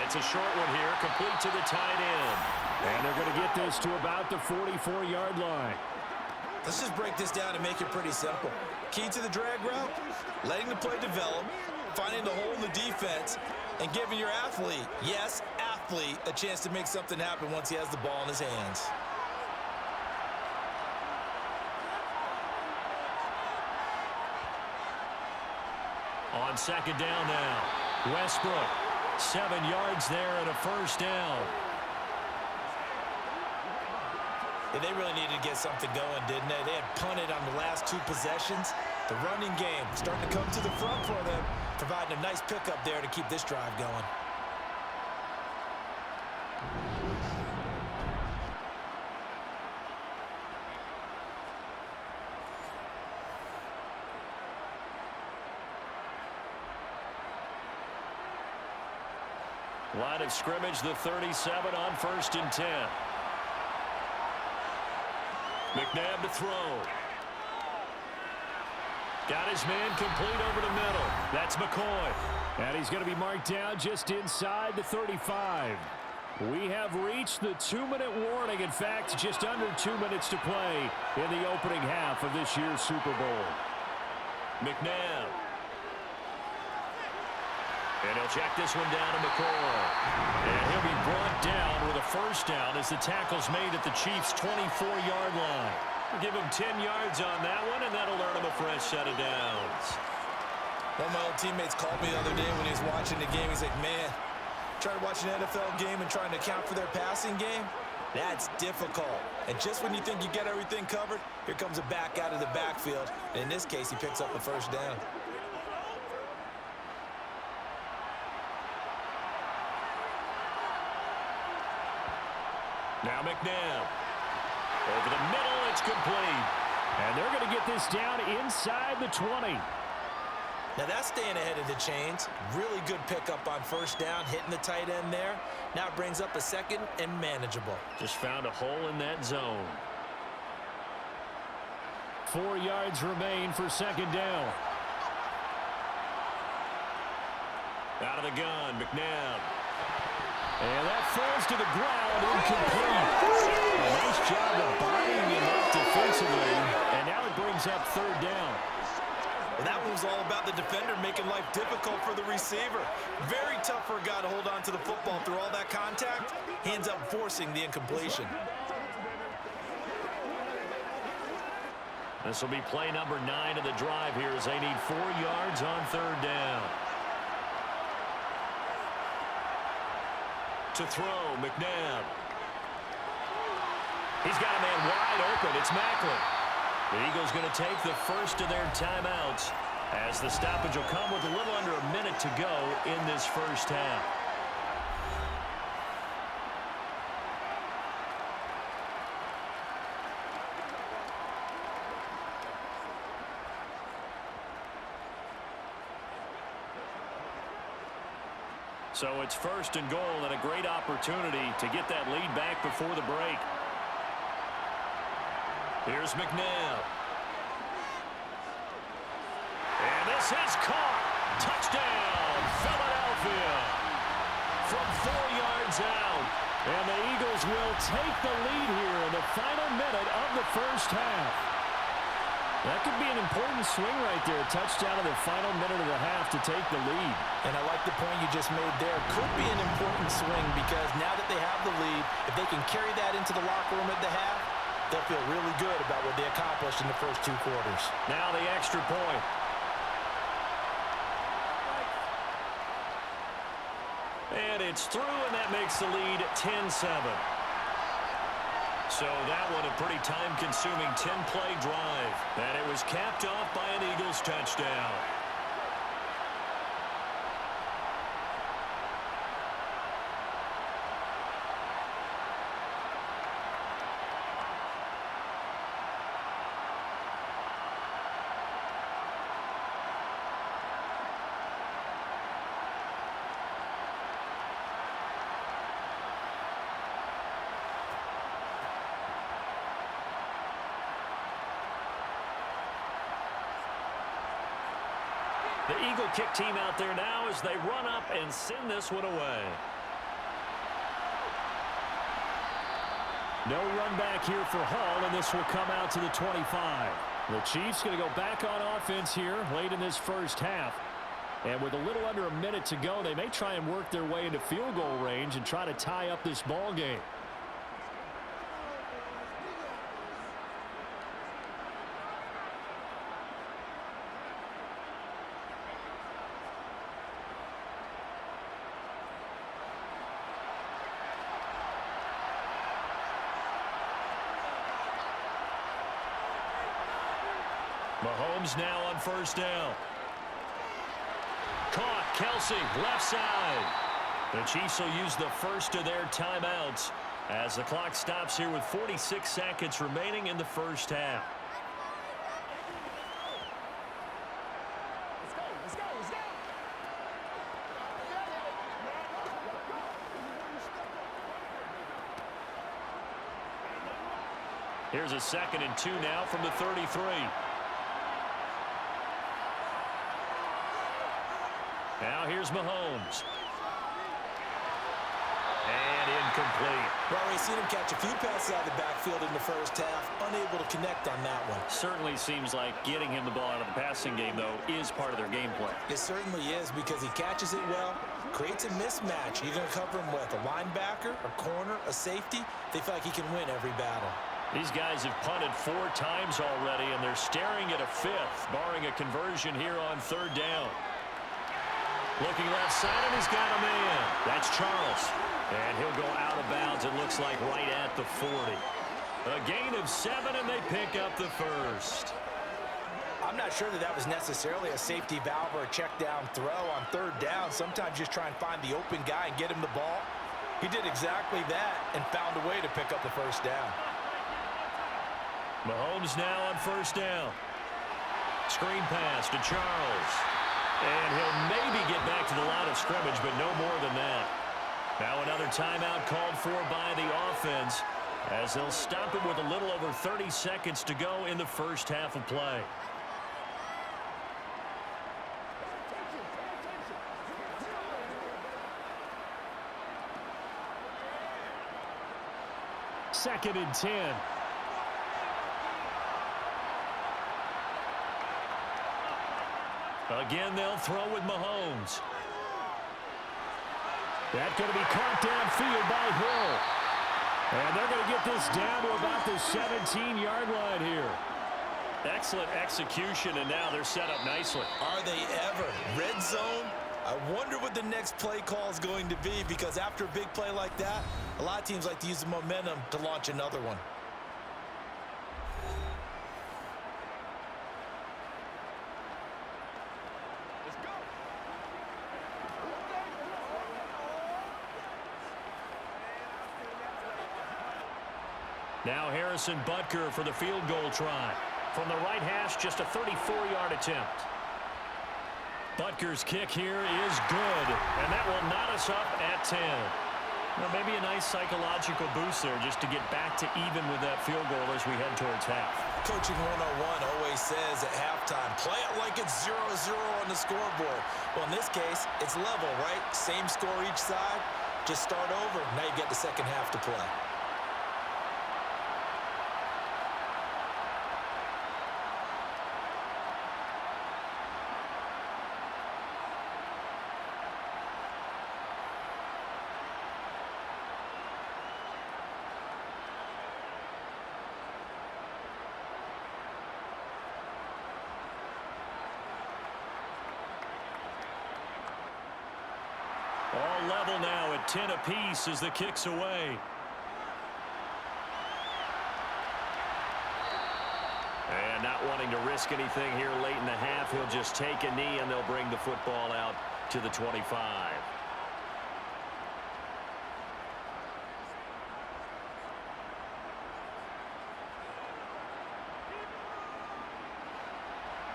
It's a short one here, complete to the tight end. And they're going to get this to about the 44-yard line. Let's just break this down and make it pretty simple. Key to the drag route, letting the play develop, finding the hole in the defense, and giving your athlete, yes, athlete, a chance to make something happen once he has the ball in his hands. On 2nd down now, Westbrook, 7 yards there and a 1st down. Yeah, they really needed to get something going, didn't they? They had punted on the last 2 possessions. The running game starting to come to the front for them, providing a nice pickup there to keep this drive going. line of scrimmage, the 37 on 1st and 10. McNabb to throw. Got his man complete over the middle. That's McCoy. And he's going to be marked down just inside the 35. We have reached the 2-minute warning. In fact, just under 2 minutes to play in the opening half of this year's Super Bowl. McNabb. And he'll check this one down to McCoy. And he'll be brought down with a 1st down as the tackle's made at the Chiefs' 24-yard line. We'll give him 10 yards on that one, and that'll earn him a fresh set of downs. One of my old teammates called me the other day when he was watching the game. He's like, man, trying to watch an NFL game and trying to account for their passing game, that's difficult. And just when you think you get everything covered, here comes a back out of the backfield. And in this case, he picks up the 1st down. Now McNabb. Over the middle, it's complete. And they're going to get this down inside the 20. Now that's staying ahead of the chains. Really good pickup on 1st down, hitting the tight end there. Now it brings up a 2nd and manageable. Just found a hole in that zone. 4 yards remain for 2nd down. Out of the gun, McNabb. And that falls to the ground, incomplete. A nice job of bodying him up defensively. And now it brings up 3rd down. Well, that one was all about the defender making life difficult for the receiver. Very tough for a guy to hold on to the football through all that contact. He ends up forcing the incompletion. This will be play number 9 of the drive here as they need 4 yards on 3rd down. To throw, McNabb. He's got a man wide open. It's Macklin. The Eagles going to take the first of their timeouts as the stoppage will come with a little under a minute to go in this 1st half. So it's 1st and goal and a great opportunity to get that lead back before the break. Here's McNabb. And this is caught. Touchdown, Philadelphia. From 4 yards out. And the Eagles will take the lead here in the final minute of the 1st half. That could be an important swing right there. Touchdown in the final minute of the half to take the lead. And I like the point you just made there. Could be an important swing because now that they have the lead, if they can carry that into the locker room at the half, they'll feel really good about what they accomplished in the first 2 quarters. Now the extra point. And it's through, and that makes the lead 10-7. So that one a pretty time-consuming 10-play drive. And it was capped off by an Eagles touchdown. The Eagle kick team out there now as they run up and send this one away. No run back here for Hall, and this will come out to the 25. The Chiefs going to go back on offense here late in this first half. And with a little under a minute to go, they may try and work their way into field goal range and try to tie up this ball game. Mahomes now on first down. Caught. Kelsey, left side. The Chiefs will use the first of their timeouts as the clock stops here with 46 seconds remaining in the first half. Here's a 2nd and 2 now from the 33. Now here's Mahomes. And incomplete. Well, we've seen him catch a few passes out of the backfield in the first half, unable to connect on that one. Certainly seems like getting him the ball out of the passing game, though, is part of their game plan. It certainly is because he catches it well, creates a mismatch. You're going to cover him with a linebacker, a corner, a safety. They feel like he can win every battle. These guys have punted 4 times already, and they're staring at a 5th, barring a conversion here on 3rd down. Looking left side, and he's got a man. That's Charles. And he'll go out of bounds, it looks like, right at the 40. A gain of 7, and they pick up the first. I'm not sure that was necessarily a safety valve or a check down throw on 3rd down. Sometimes just try and find the open guy and get him the ball. He did exactly that and found a way to pick up the first down. Mahomes now on first down. Screen pass to Charles. And he'll maybe get back to the line of scrimmage, but no more than that. Now another timeout called for by the offense as they'll stop it with a little over 30 seconds to go in the first half of play. Second and 10. Again, they'll throw with Mahomes. That's going to be caught downfield by Hill. And they're going to get this down to about the 17-yard line here. Excellent execution, and now they're set up nicely. Are they ever? Red zone? I wonder what the next play call is going to be, because after a big play like that, a lot of teams like to use the momentum to launch another one. Now Harrison Butker for the field goal try. From the right hash, just a 34-yard attempt. Butker's kick here is good, and that will knot us up at 10. Well, maybe a nice psychological boost there just to get back to even with that field goal as we head towards half. Coaching 101 always says at halftime, play it like it's 0-0 on the scoreboard. Well, in this case, it's level, right? Same score each side. Just start over. Now you get the second half to play. All level now at 10 apiece as the kick's away. And not wanting to risk anything here late in the half, he'll just take a knee and they'll bring the football out to the 25.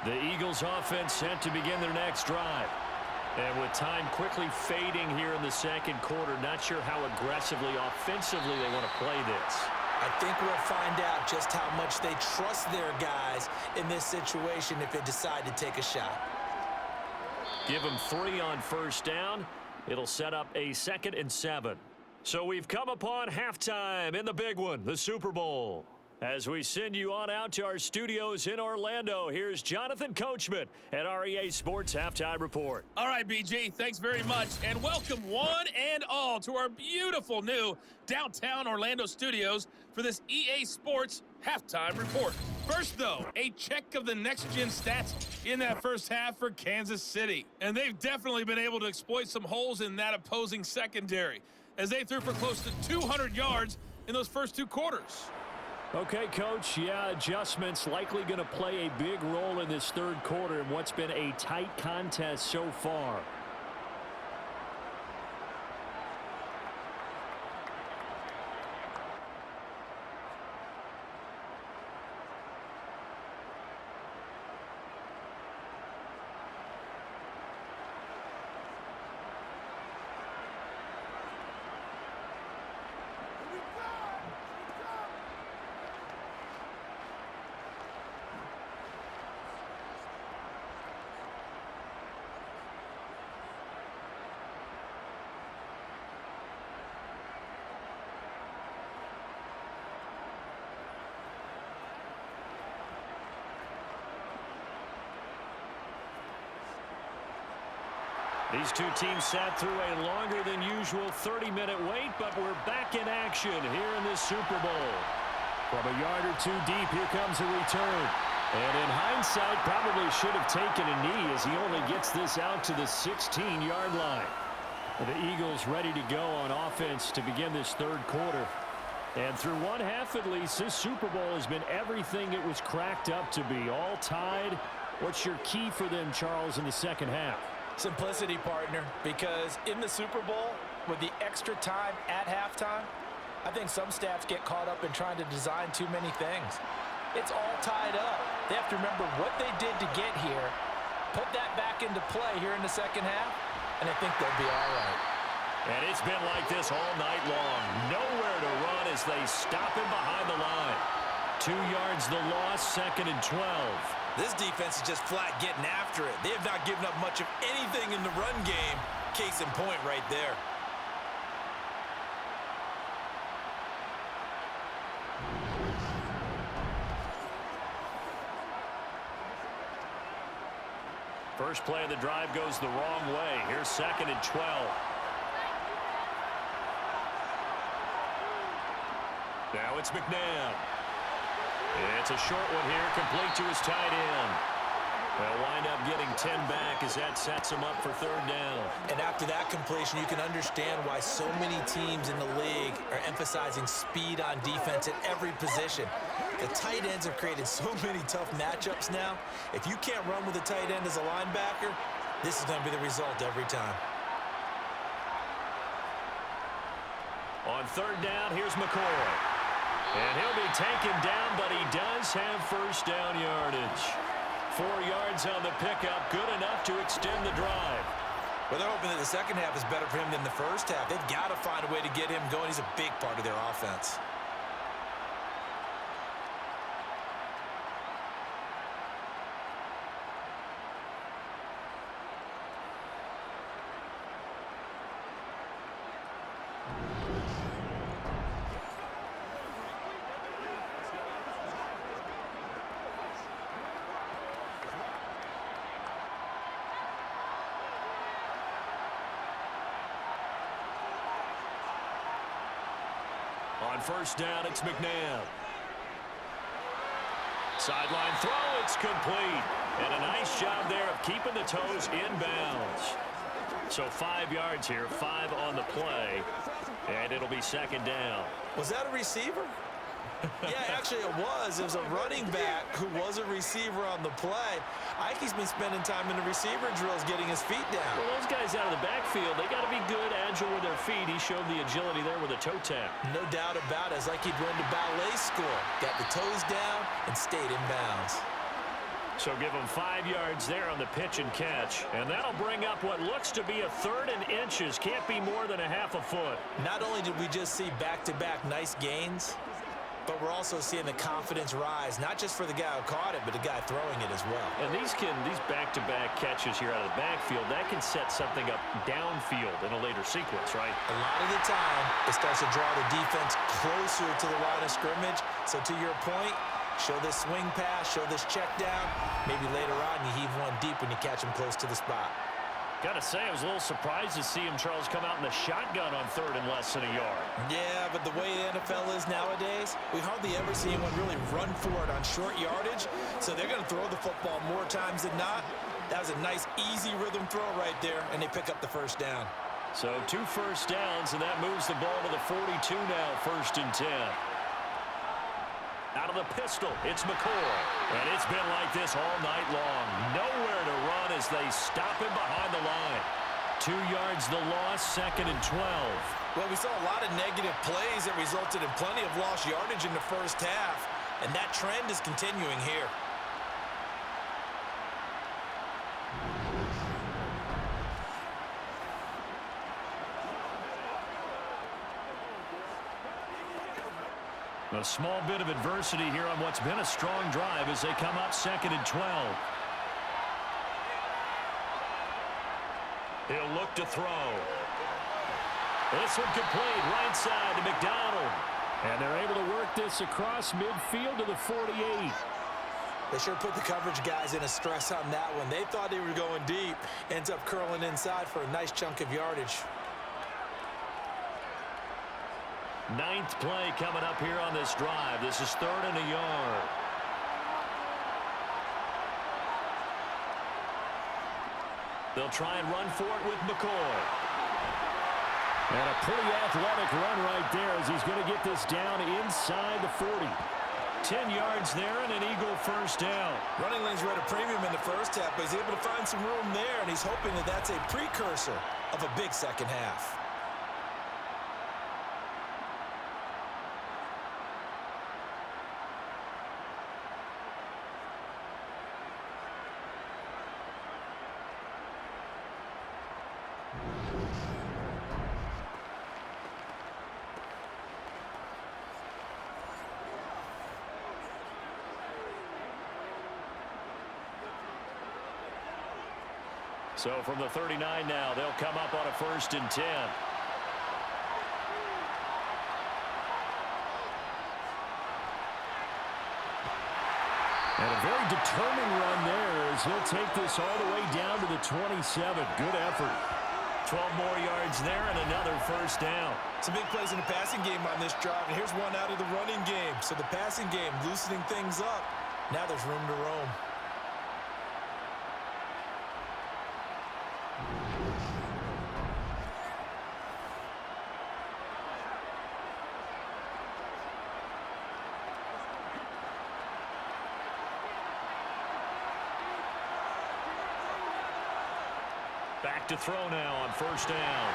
The Eagles offense set to begin their next drive. And with time quickly fading here in the second quarter, not sure how aggressively, offensively they want to play this. I think we'll find out just how much they trust their guys in this situation if they decide to take a shot. Give them 3 on first down. It'll set up a 2nd and 7. So we've come upon halftime in the big one, the Super Bowl. As we send you on out to our studios in Orlando, here's Jonathan Coachman at our EA Sports Halftime Report. All right, BG, thanks very much, and welcome one and all to our beautiful new downtown Orlando studios for this EA Sports Halftime Report. First, though, a check of the next-gen stats in that first half for Kansas City. And they've definitely been able to exploit some holes in that opposing secondary, as they threw for close to 200 yards in those first 2 quarters. Okay, Coach, yeah, adjustments likely going to play a big role in this third quarter in what's been a tight contest so far. These two teams sat through a longer than usual 30-minute wait, but we're back in action here in this Super Bowl. From a yard or 2 deep, here comes a return. And in hindsight, probably should have taken a knee as he only gets this out to the 16-yard line. The Eagles ready to go on offense to begin this third quarter. And through one half at least, this Super Bowl has been everything it was cracked up to be. All tied. What's your key for them, Charles, in the second half? Simplicity, partner, because in the Super Bowl, with the extra time at halftime, I think some staffs get caught up in trying to design too many things. It's all tied up. They have to remember what they did to get here, put that back into play here in the second half, and I think they'll be all right. And it's been like this all night long. Nowhere to run as they stop him behind the line. 2 yards the loss, 2nd and 12. This defense is just flat getting after it. They have not given up much of anything in the run game. Case in point right there. First play of the drive goes the wrong way. Here's 2nd and 12. Now it's McNabb. It's a short one here, complete to his tight end. They'll wind up getting 10 back as that sets him up for 3rd down. And after that completion, you can understand why so many teams in the league are emphasizing speed on defense at every position. The tight ends have created so many tough matchups now. If you can't run with a tight end as a linebacker, this is going to be the result every time. On 3rd down, here's McCoy. And he'll be taken down, but he does have first down yardage. 4 yards on the pickup, good enough to extend the drive. Well, they're hoping that the second half is better for him than the first half. They've got to find a way to get him going. He's a big part of their offense. On first down, it's McNabb. Sideline throw, it's complete. And a nice job there of keeping the toes in bounds. So 5 yards here, 5 on the play, and it'll be second down. Was that a receiver? Yeah, actually it was. It was a running back who was a receiver on the play. Ikey's been spending time in the receiver drills getting his feet down. Well, those guys out of the backfield, they got to be good, agile with their feet. He showed the agility there with a toe tap. No doubt about it. It's like he'd run to ballet school. Got the toes down and stayed in bounds. So give him 5 yards there on the pitch and catch. And that'll bring up what looks to be a 3rd and inches. Can't be more than a half a foot. Not only did we just see back-to-back nice gains, but we're also seeing the confidence rise, not just for the guy who caught it, but the guy throwing it as well. And these back-to-back catches here out of the backfield, that can set something up downfield in a later sequence, right? A lot of the time, it starts to draw the defense closer to the line of scrimmage. So to your point, show this swing pass, show this check down. Maybe later on you heave one deep when you catch him close to the spot. Got to say, I was a little surprised to see him, Charles, come out in the shotgun on 3rd and less than a yard. Yeah, but the way the NFL is nowadays, we hardly ever see anyone really run for it on short yardage. So they're going to throw the football more times than not. That was a nice, easy rhythm throw right there, and they pick up the first down. So 2 first downs, and that moves the ball to the 42 now, 1st and 10. Out of the pistol, it's McCoy. And it's been like this all night long. Nowhere to run as they stop him behind the line. 2 yards the loss, 2nd and 12. Well, we saw a lot of negative plays that resulted in plenty of lost yardage in the first half, and that trend is continuing here. A small bit of adversity here on what's been a strong drive as they come up 2nd and 12. He'll look to throw. This one complete, right side to McDonald. And they're able to work this across midfield to the 48. They sure put the coverage guys in a stress on that one. They thought they were going deep. Ends up curling inside for a nice chunk of yardage. 9th play coming up here on this drive. This is 3rd and a yard. They'll try and run for it with McCoy. And a pretty athletic run right there as he's going to get this down inside the 40. 10 yards there and an Eagle first down. Running lanes were at a premium in the first half, but he's able to find some room there, and he's hoping that that's a precursor of a big second half. So from the 39 now, they'll come up on a 1st and 10. And a very determined run there as he'll take this all the way down to the 27. Good effort. 12 more yards there and another first down. Some big plays in the passing game on this drive, and here's one out of the running game. So the passing game loosening things up. Now there's room to roam. Back to throw now on 1st down.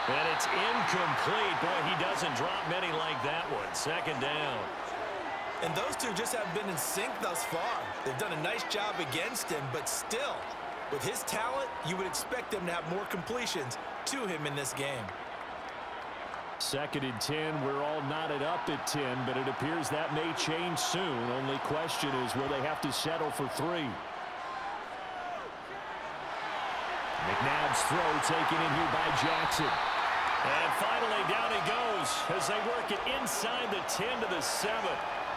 And it's incomplete. Boy, he doesn't drop many like that one. 2nd down. And those two just haven't been in sync thus far. They've done a nice job against him, but still, with his talent, you would expect them to have more completions to him in this game. 2nd and 10. We're all knotted up at 10, but it appears that may change soon. Only question is, will they have to settle for 3? McNabb's throw taken in here by Jackson. And finally, down he goes as they work it inside the 10 to the 7.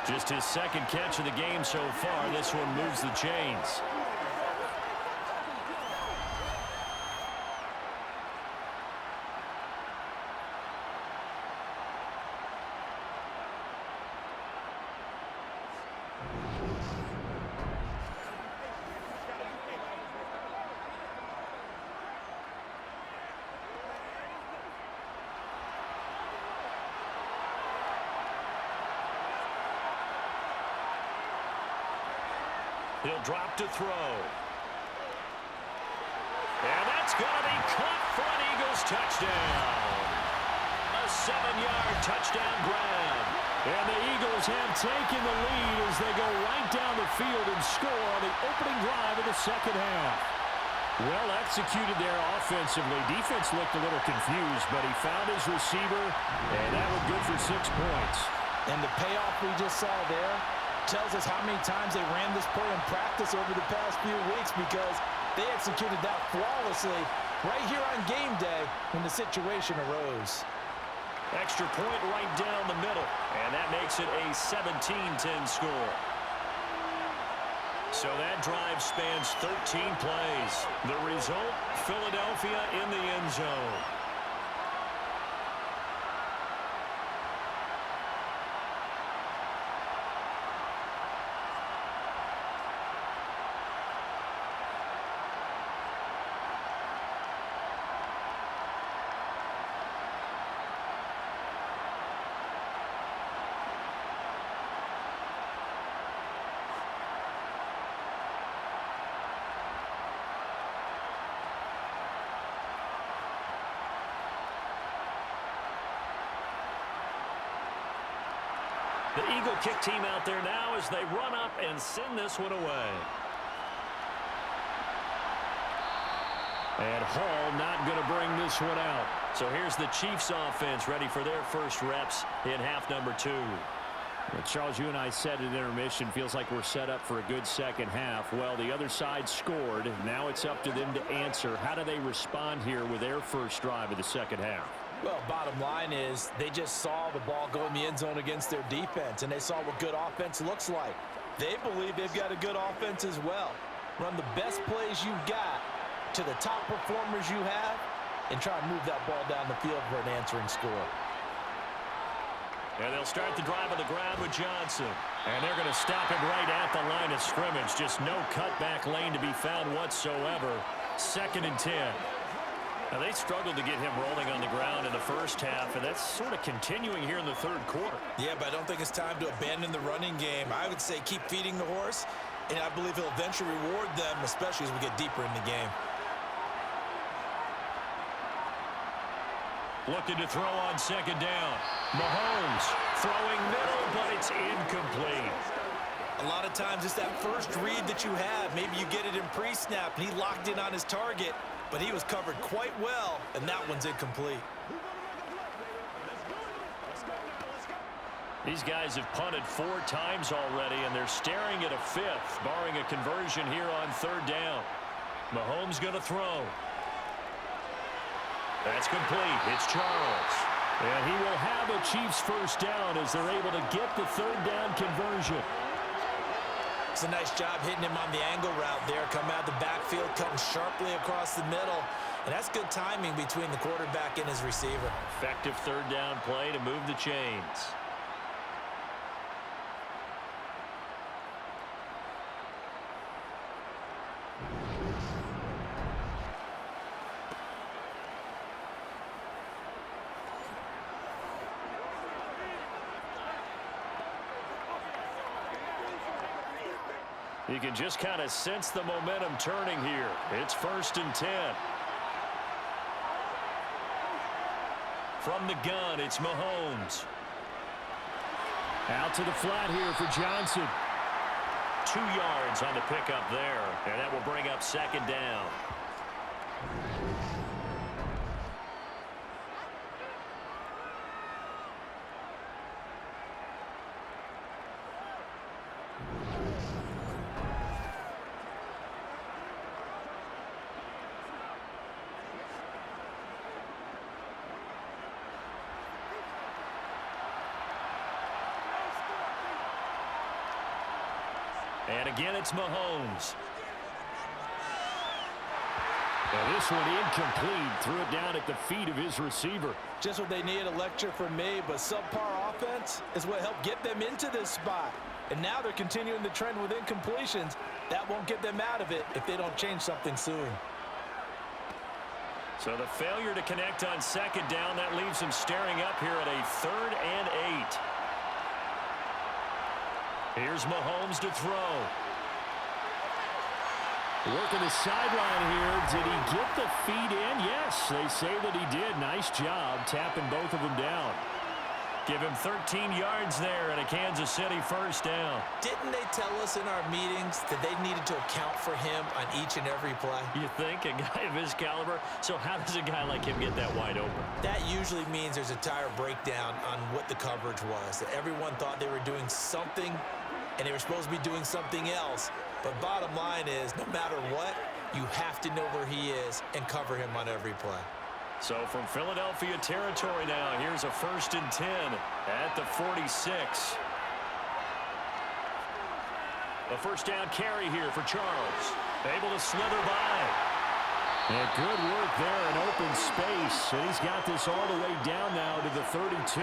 Just his 2nd catch of the game so far. This one moves the chains. He'll drop to throw. And that's going to be caught for an Eagles touchdown. A 7-yard touchdown grab. And the Eagles have taken the lead as they go right down the field and score on the opening drive of the second half. Well executed there offensively. Defense looked a little confused, but he found his receiver, and that was good for 6 points. And the payoff we just saw there tells us how many times they ran this play in practice over the past few weeks, because they executed that flawlessly right here on game day when the situation arose. Extra point right down the middle, and that makes it a 17-10 score. So that drive spans 13 plays. The result, Philadelphia in the end zone. The Eagle kick team out there now as they run up and send this one away. And Hall not going to bring this one out. So here's the Chiefs offense ready for their first reps in half number 2. Well, Charles, you and I said at intermission, feels like we're set up for a good second half. Well, the other side scored. Now it's up to them to answer. How do they respond here with their first drive of the second half? Well, bottom line is they just saw the ball go in the end zone against their defense, and they saw what good offense looks like. They believe they've got a good offense as well. Run the best plays you've got to the top performers you have and try and move that ball down the field for an answering score. And they'll start the drive on the ground with Johnson. And they're going to stop him right at the line of scrimmage. Just no cutback lane to be found whatsoever. 2nd and 10. Now, they struggled to get him rolling on the ground in the first half, and that's sort of continuing here in the third quarter. Yeah, but I don't think it's time to abandon the running game. I would say keep feeding the horse, and I believe he'll eventually reward them, especially as we get deeper in the game. Looking to throw on 2nd down. Mahomes throwing middle, but it's incomplete. A lot of times it's that first read that you have. Maybe you get it in pre-snap, and he locked in on his target, but he was covered quite well, and that one's incomplete. These guys have punted 4 times already, and they're staring at a 5th, barring a conversion here on 3rd down. Mahomes going to throw. That's complete. It's Charles. And he will have a Chiefs first down as they're able to get the 3rd down conversion. It's a nice job hitting him on the angle route there. Coming out of the backfield, cutting sharply across the middle. And that's good timing between the quarterback and his receiver. Effective 3rd down play to move the chains. You can just kind of sense the momentum turning here. It's 1st and 10. From the gun, it's Mahomes. Out to the flat here for Johnson. 2 yards on the pickup there, and that will bring up 2nd down. And again, it's Mahomes. And this one incomplete. Threw it down at the feet of his receiver. Just what they need, a lecture from me, but subpar offense is what helped get them into this spot. And now they're continuing the trend with incompletions. That won't get them out of it if they don't change something soon. So the failure to connect on 2nd down, that leaves them staring up here at a 3rd and 8. Here's Mahomes to throw. Working the sideline here. Did he get the feet in? Yes, they say that he did. Nice job tapping both of them down. Give him 13 yards there and a Kansas City first down. Didn't they tell us in our meetings that they needed to account for him on each and every play? You think? A guy of his caliber? So how does a guy like him get that wide open? That usually means there's a tire breakdown on what the coverage was. That everyone thought they were doing something, and they were supposed to be doing something else. But bottom line is, no matter what, you have to know where he is and cover him on every play. So from Philadelphia territory now, here's a 1st and 10 at the 46. A first down carry here for Charles. Able to slither by. And good work there in open space. And he's got this all the way down now to the 32.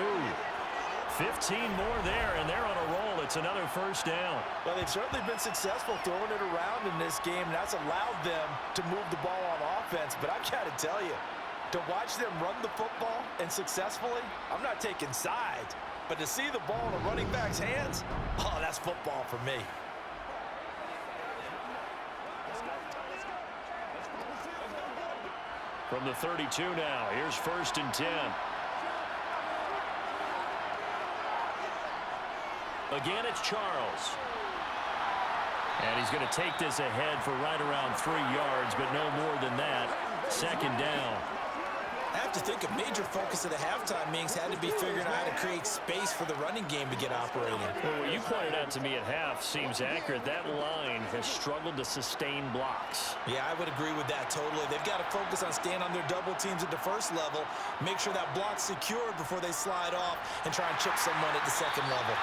15 more there, and they're on a roll. It's another first down. Well, they've certainly been successful throwing it around in this game, and that's allowed them to move the ball on offense. But I've got to tell you, to watch them run the football and successfully, I'm not taking sides. But to see the ball in a running back's hands, oh, that's football for me. From the 32 now, here's 1st and 10. Again, it's Charles. And he's going to take this ahead for right around 3 yards, but no more than that. 2nd down. I have to think a major focus of the halftime meetings had to be figuring out how to create space for the running game to get operating. Well, what you pointed out to me at half seems accurate. That line has struggled to sustain blocks. Yeah, I would agree with that totally. They've got to focus on staying on their double teams at the first level, make sure that block's secured before they slide off and try and chip someone at the second level.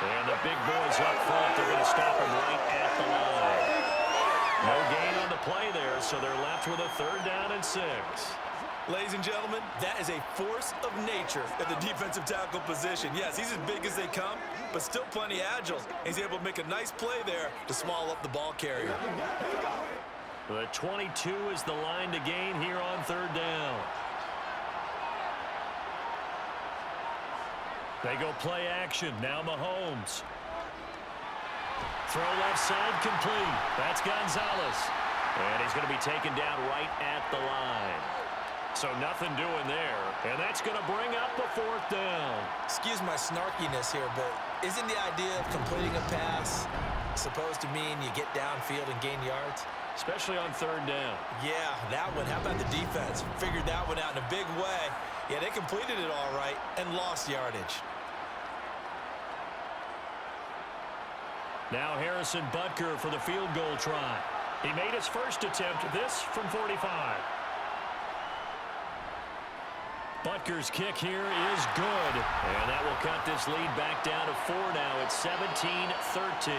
And the big boys up front, they're going to stop him right at the line. No gain on the play there, so they're left with a 3rd down and 6. Ladies and gentlemen, that is a force of nature at the defensive tackle position. Yes, he's as big as they come, but still plenty agile. He's able to make a nice play there to swallow up the ball carrier. The 22 is the line to gain here on 3rd down. They go play action. Now Mahomes. Throw left side complete. That's Gonzalez. And he's going to be taken down right at the line. So nothing doing there. And that's going to bring up the 4th down. Excuse my snarkiness here, but isn't the idea of completing a pass supposed to mean you get downfield and gain yards? Especially on 3rd down. Yeah, that one. How about the defense? Figured that one out in a big way. Yeah, they completed it all right and lost yardage. Now Harrison Butker for the field goal try. He made his first attempt, this from 45. Butker's kick here is good. And that will cut this lead back down to 4 now. It's 17-13.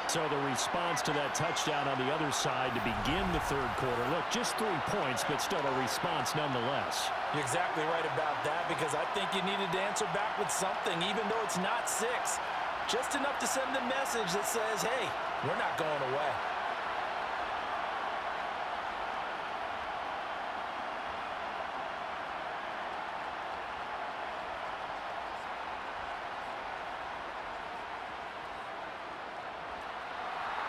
So the response to that touchdown on the other side to begin the 3rd quarter. Look, just 3 points, but still a response nonetheless. You're exactly right about that, because I think you needed to answer back with something, even though it's not 6. Just enough to send a message that says, hey, we're not going away.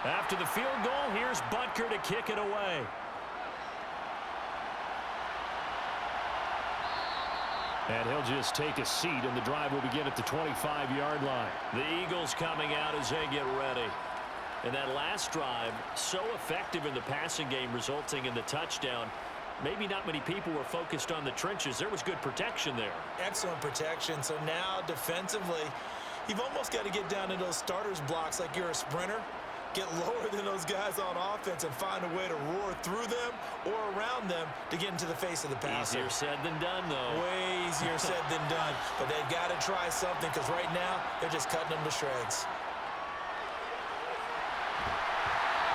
After the field goal, here's Butker to kick it away. And he'll just take a seat, and the drive will begin at the 25-yard line. The Eagles coming out as they get ready. And that last drive, so effective in the passing game, resulting in the touchdown. Maybe not many people were focused on the trenches. There was good protection there. Excellent protection. So now, defensively, you've almost got to get down to those starters blocks like you're a sprinter. Get lower than those guys on offense and find a way to roar through them or around them to get into the face of the passer. Easier said than done, though. Way easier said than done. But they've got to try something, because right now they're just cutting them to shreds.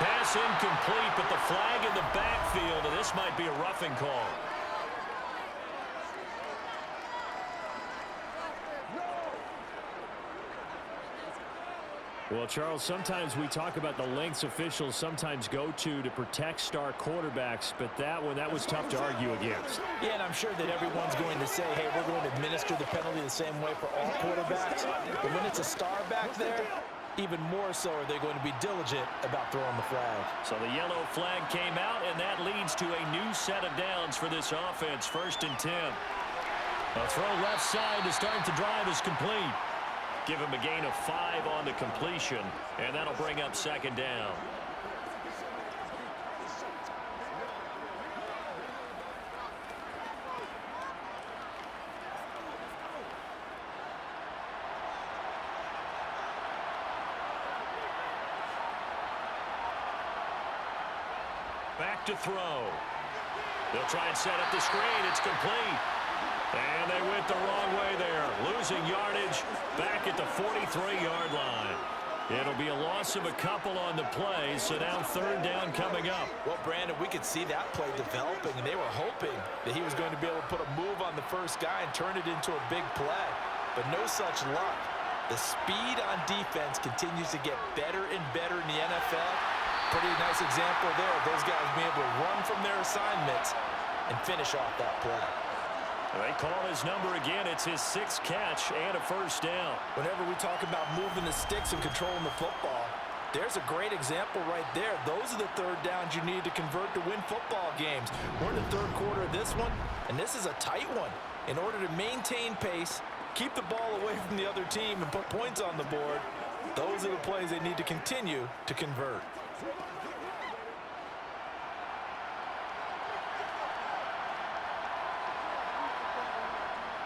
Pass incomplete, but the flag in the backfield, and this might be a roughing call. Well, Charles, sometimes we talk about the lengths officials sometimes go to protect star quarterbacks, but that one, that was tough to argue against. Yeah, and I'm sure that everyone's going to say, hey, we're going to administer the penalty the same way for all quarterbacks. But when it's a star back there, even more so are they going to be diligent about throwing the flag. So the yellow flag came out, and that leads to a new set of downs for this offense. 1st and 10. A throw left side to start the drive is complete. Give him a gain of 5 on the completion, and that'll bring up 2nd down. Back to throw. They'll try and set up the screen. It's complete. And they went the wrong way there. Losing yardage back at the 43-yard line. It'll be a loss of a couple on the play, so now 3rd down coming up. Well, Brandon, we could see that play developing, and they were hoping that he was going to be able to put a move on the first guy and turn it into a big play. But no such luck. The speed on defense continues to get better and better in the NFL. Pretty nice example there of those guys being able to run from their assignments and finish off that play. They call his number again. It's his 6th catch and a 1st down. Whenever we talk about moving the sticks and controlling the football, there's a great example right there. Those are the 3rd downs you need to convert to win football games. We're in the 3rd quarter of this one, and this is a tight one. In order to maintain pace, keep the ball away from the other team, and put points on the board, those are the plays they need to continue to convert.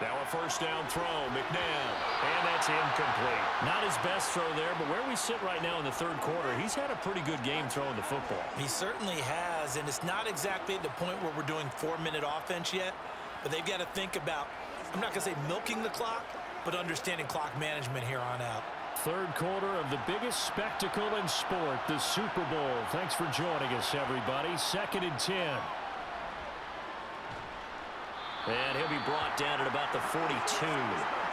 Now a 1st down throw, McNabb, and that's incomplete. Not his best throw there, but where we sit right now in the 3rd quarter, he's had a pretty good game throwing the football. He certainly has, and it's not exactly at the point where we're doing 4-minute offense yet, but they've got to think about, I'm not going to say milking the clock, but understanding clock management here on out. 3rd quarter of the biggest spectacle in sport, the Super Bowl. Thanks for joining us, everybody. 2nd and 10. And he'll be brought down at about the 42.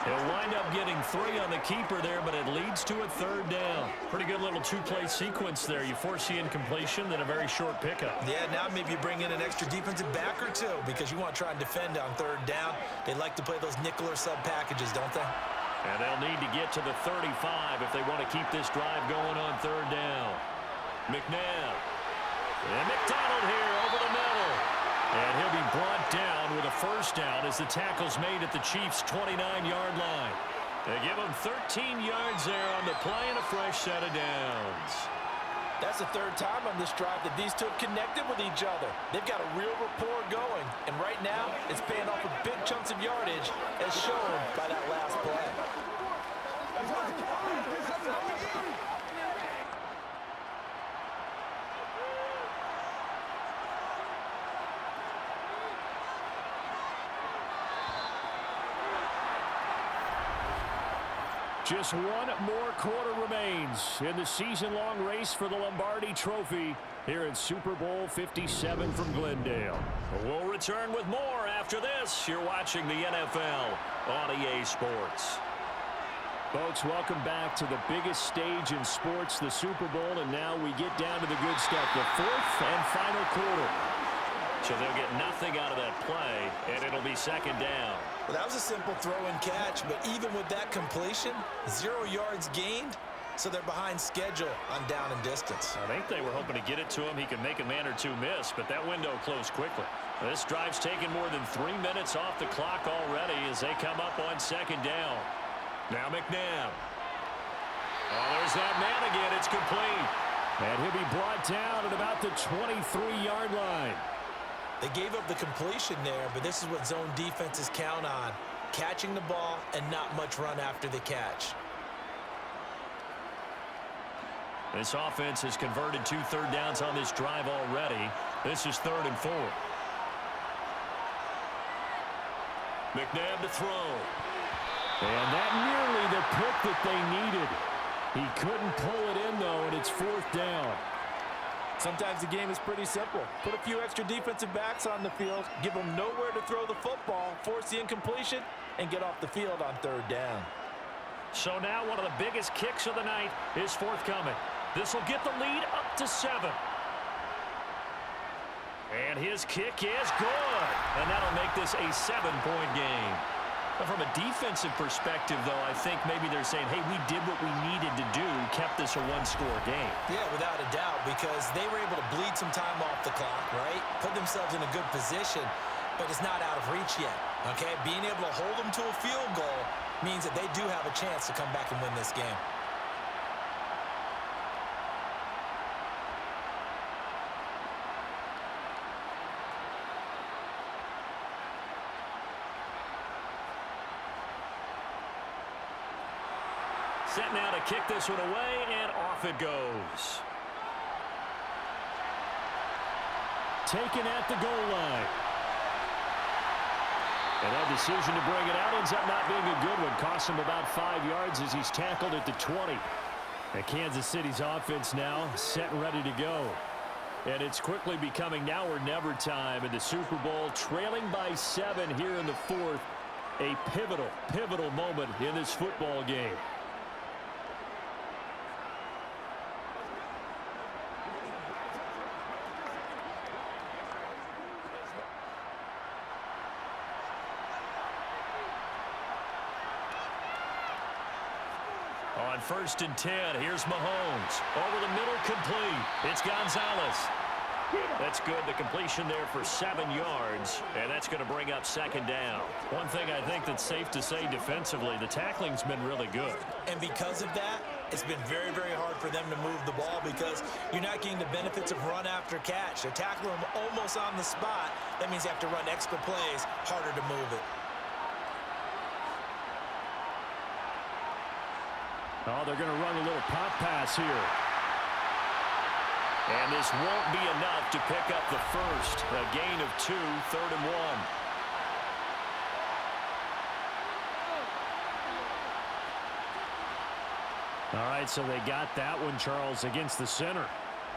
He'll wind up getting 3 on the keeper there, but it leads to a 3rd down. Pretty good little 2-play sequence there. You force the incompletion, then a very short pickup. Yeah, now maybe you bring in an extra defensive back or 2 because you want to try and defend on 3rd down. They like to play those nickel or sub packages, don't they? And they'll need to get to the 35 if they want to keep this drive going on 3rd down. McNabb. And McDonald here over the middle. And he'll be brought down with a 1st down as the tackle's made at the Chiefs' 29-yard line. They give him 13 yards there on the play and a fresh set of downs. That's the 3rd time on this drive that these two have connected with each other. They've got a real rapport going. And right now, it's paying off with big chunks of yardage as shown by that last play. Just one more quarter remains in the season-long race for the Lombardi Trophy here at Super Bowl 57 from Glendale. We'll return with more after this. You're watching the NFL on EA Sports. Folks, welcome back to the biggest stage in sports, the Super Bowl, and now we get down to the good stuff, the 4th and final quarter. So they'll get nothing out of that play, and it'll be 2nd down. Well, that was a simple throw and catch, but even with that completion, 0 yards gained, so they're behind schedule on down and distance. I think they were hoping to get it to him. He could make a man or 2 miss, but that window closed quickly. This drive's taken more than 3 minutes off the clock already as they come up on 2nd down. Now McNabb. Oh, there's that man again. It's complete. And he'll be brought down at about the 23-yard line. They gave up the completion there, but this is what zone defenses count on. Catching the ball and not much run after the catch. This offense has converted 2 3rd downs on this drive already. This is 3rd and 4. McNabb to throw. And that nearly the pick that they needed. He couldn't pull it in, though, and it's 4th down. Sometimes the game is pretty simple. Put a few extra defensive backs on the field, give them nowhere to throw the football, force the incompletion, and get off the field on 3rd down. So now one of the biggest kicks of the night is forthcoming. This will get the lead up to 7. And his kick is good. And that'll make this a 7-point game. From a defensive perspective, though, I think maybe they're saying, hey, we did what we needed to do, kept this a one-score game. Yeah, without a doubt, because they were able to bleed some time off the clock, right? Put themselves in a good position, but it's not out of reach yet, okay? Being able to hold them to a field goal means that they do have a chance to come back and win this game. Set now to kick this one away, and off it goes. Taken at the goal line. And that decision to bring it out ends up not being a good one. Cost him about 5 yards as he's tackled at the 20. And Kansas City's offense now set and ready to go. And it's quickly becoming now or never time in the Super Bowl, trailing by 7 here in the fourth. A pivotal moment in this football game. On 1st and 10, here's Mahomes. Over the middle, complete. It's Gonzalez. That's good. The completion there for 7 yards, and that's going to bring up 2nd down. One thing I think that's safe to say defensively, the tackling's been really good. And because of that, it's been very, very hard for them to move the ball because you're not getting the benefits of run after catch. They're tackling them almost on the spot. That means you have to run extra plays, harder to move it. Oh, they're going to run a little pop pass here. And this won't be enough to pick up the first. A gain of 2, 3rd and 1. All right, so they got that one, Charles, against the center.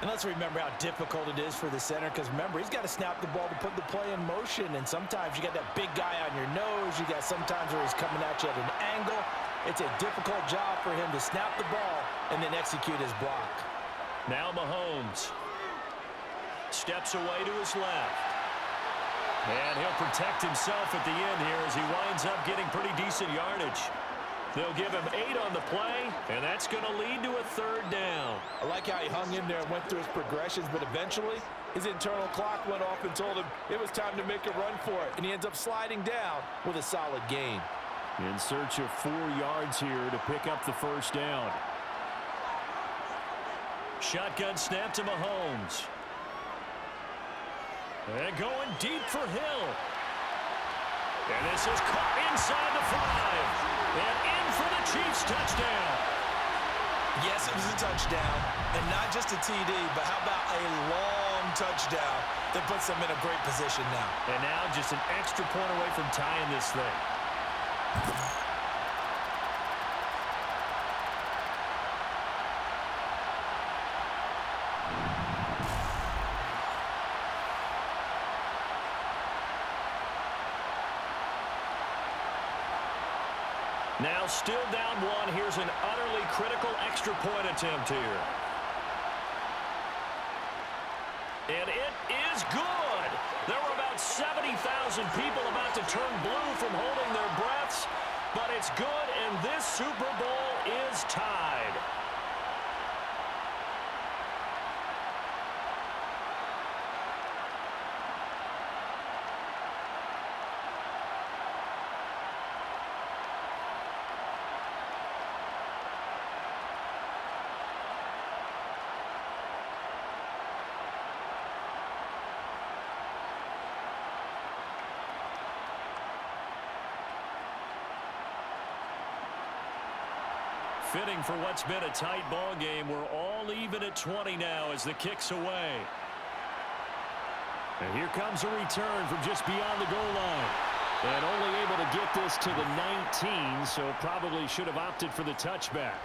And let's remember how difficult it is for the center because, remember, he's got to snap the ball to put the play in motion. And sometimes you got that big guy on your nose. You got sometimes where he's coming at you at an angle. It's a difficult job for him to snap the ball and then execute his block. Now Mahomes steps away to his left. And he'll protect himself at the end here as he winds up getting pretty decent yardage. They'll give him 8 on the play, and that's going to lead to a 3rd down. I like how he hung in there and went through his progressions, but eventually his internal clock went off and told him it was time to make a run for it, and he ends up sliding down with a solid gain. In search of 4 yards here to pick up the 1st down. Shotgun snap to Mahomes. And going deep for Hill. And this is caught inside the 5. And in for the Chiefs touchdown. Yes, it was a touchdown. And not just a TD, but how about a long touchdown that puts them in a great position now. And now just an extra point away from tying this thing. Now still down 1. Here's an utterly critical extra point attempt here. And it is good. There were about 70,000 people about to turn blue from holding their breaths, but it's good, and this Super Bowl is tied. Fitting for what's been a tight ball game. We're all even at 20 now as the kick's away. And here comes a return from just beyond the goal line. And only able to get this to the 19, so probably should have opted for the touchback.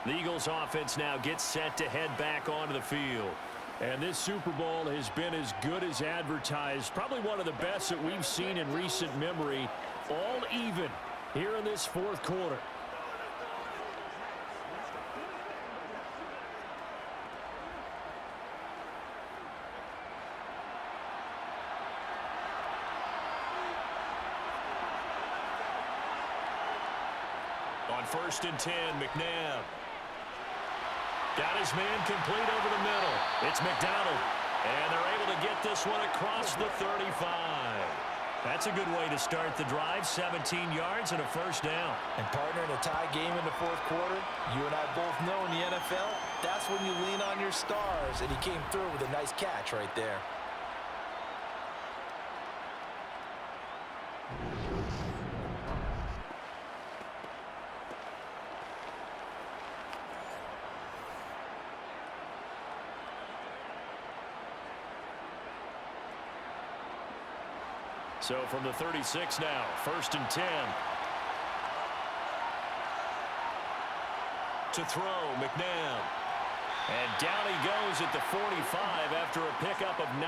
The Eagles offense now gets set to head back onto the field. And this Super Bowl has been as good as advertised. Probably one of the best that we've seen in recent memory. All even here in this 4th quarter. On 1st and 10, McNabb. Got his man complete over the middle. It's McDonald. And they're able to get this one across the 35. That's a good way to start the drive. 17 yards and a first down. And partner, in a tie game in the fourth quarter, you and I both know in the NFL, that's when you lean on your stars. And he came through with a nice catch right there. So from the 36 now, 1st and 10. To throw, McNabb. And down he goes at the 45 after a pickup of 9.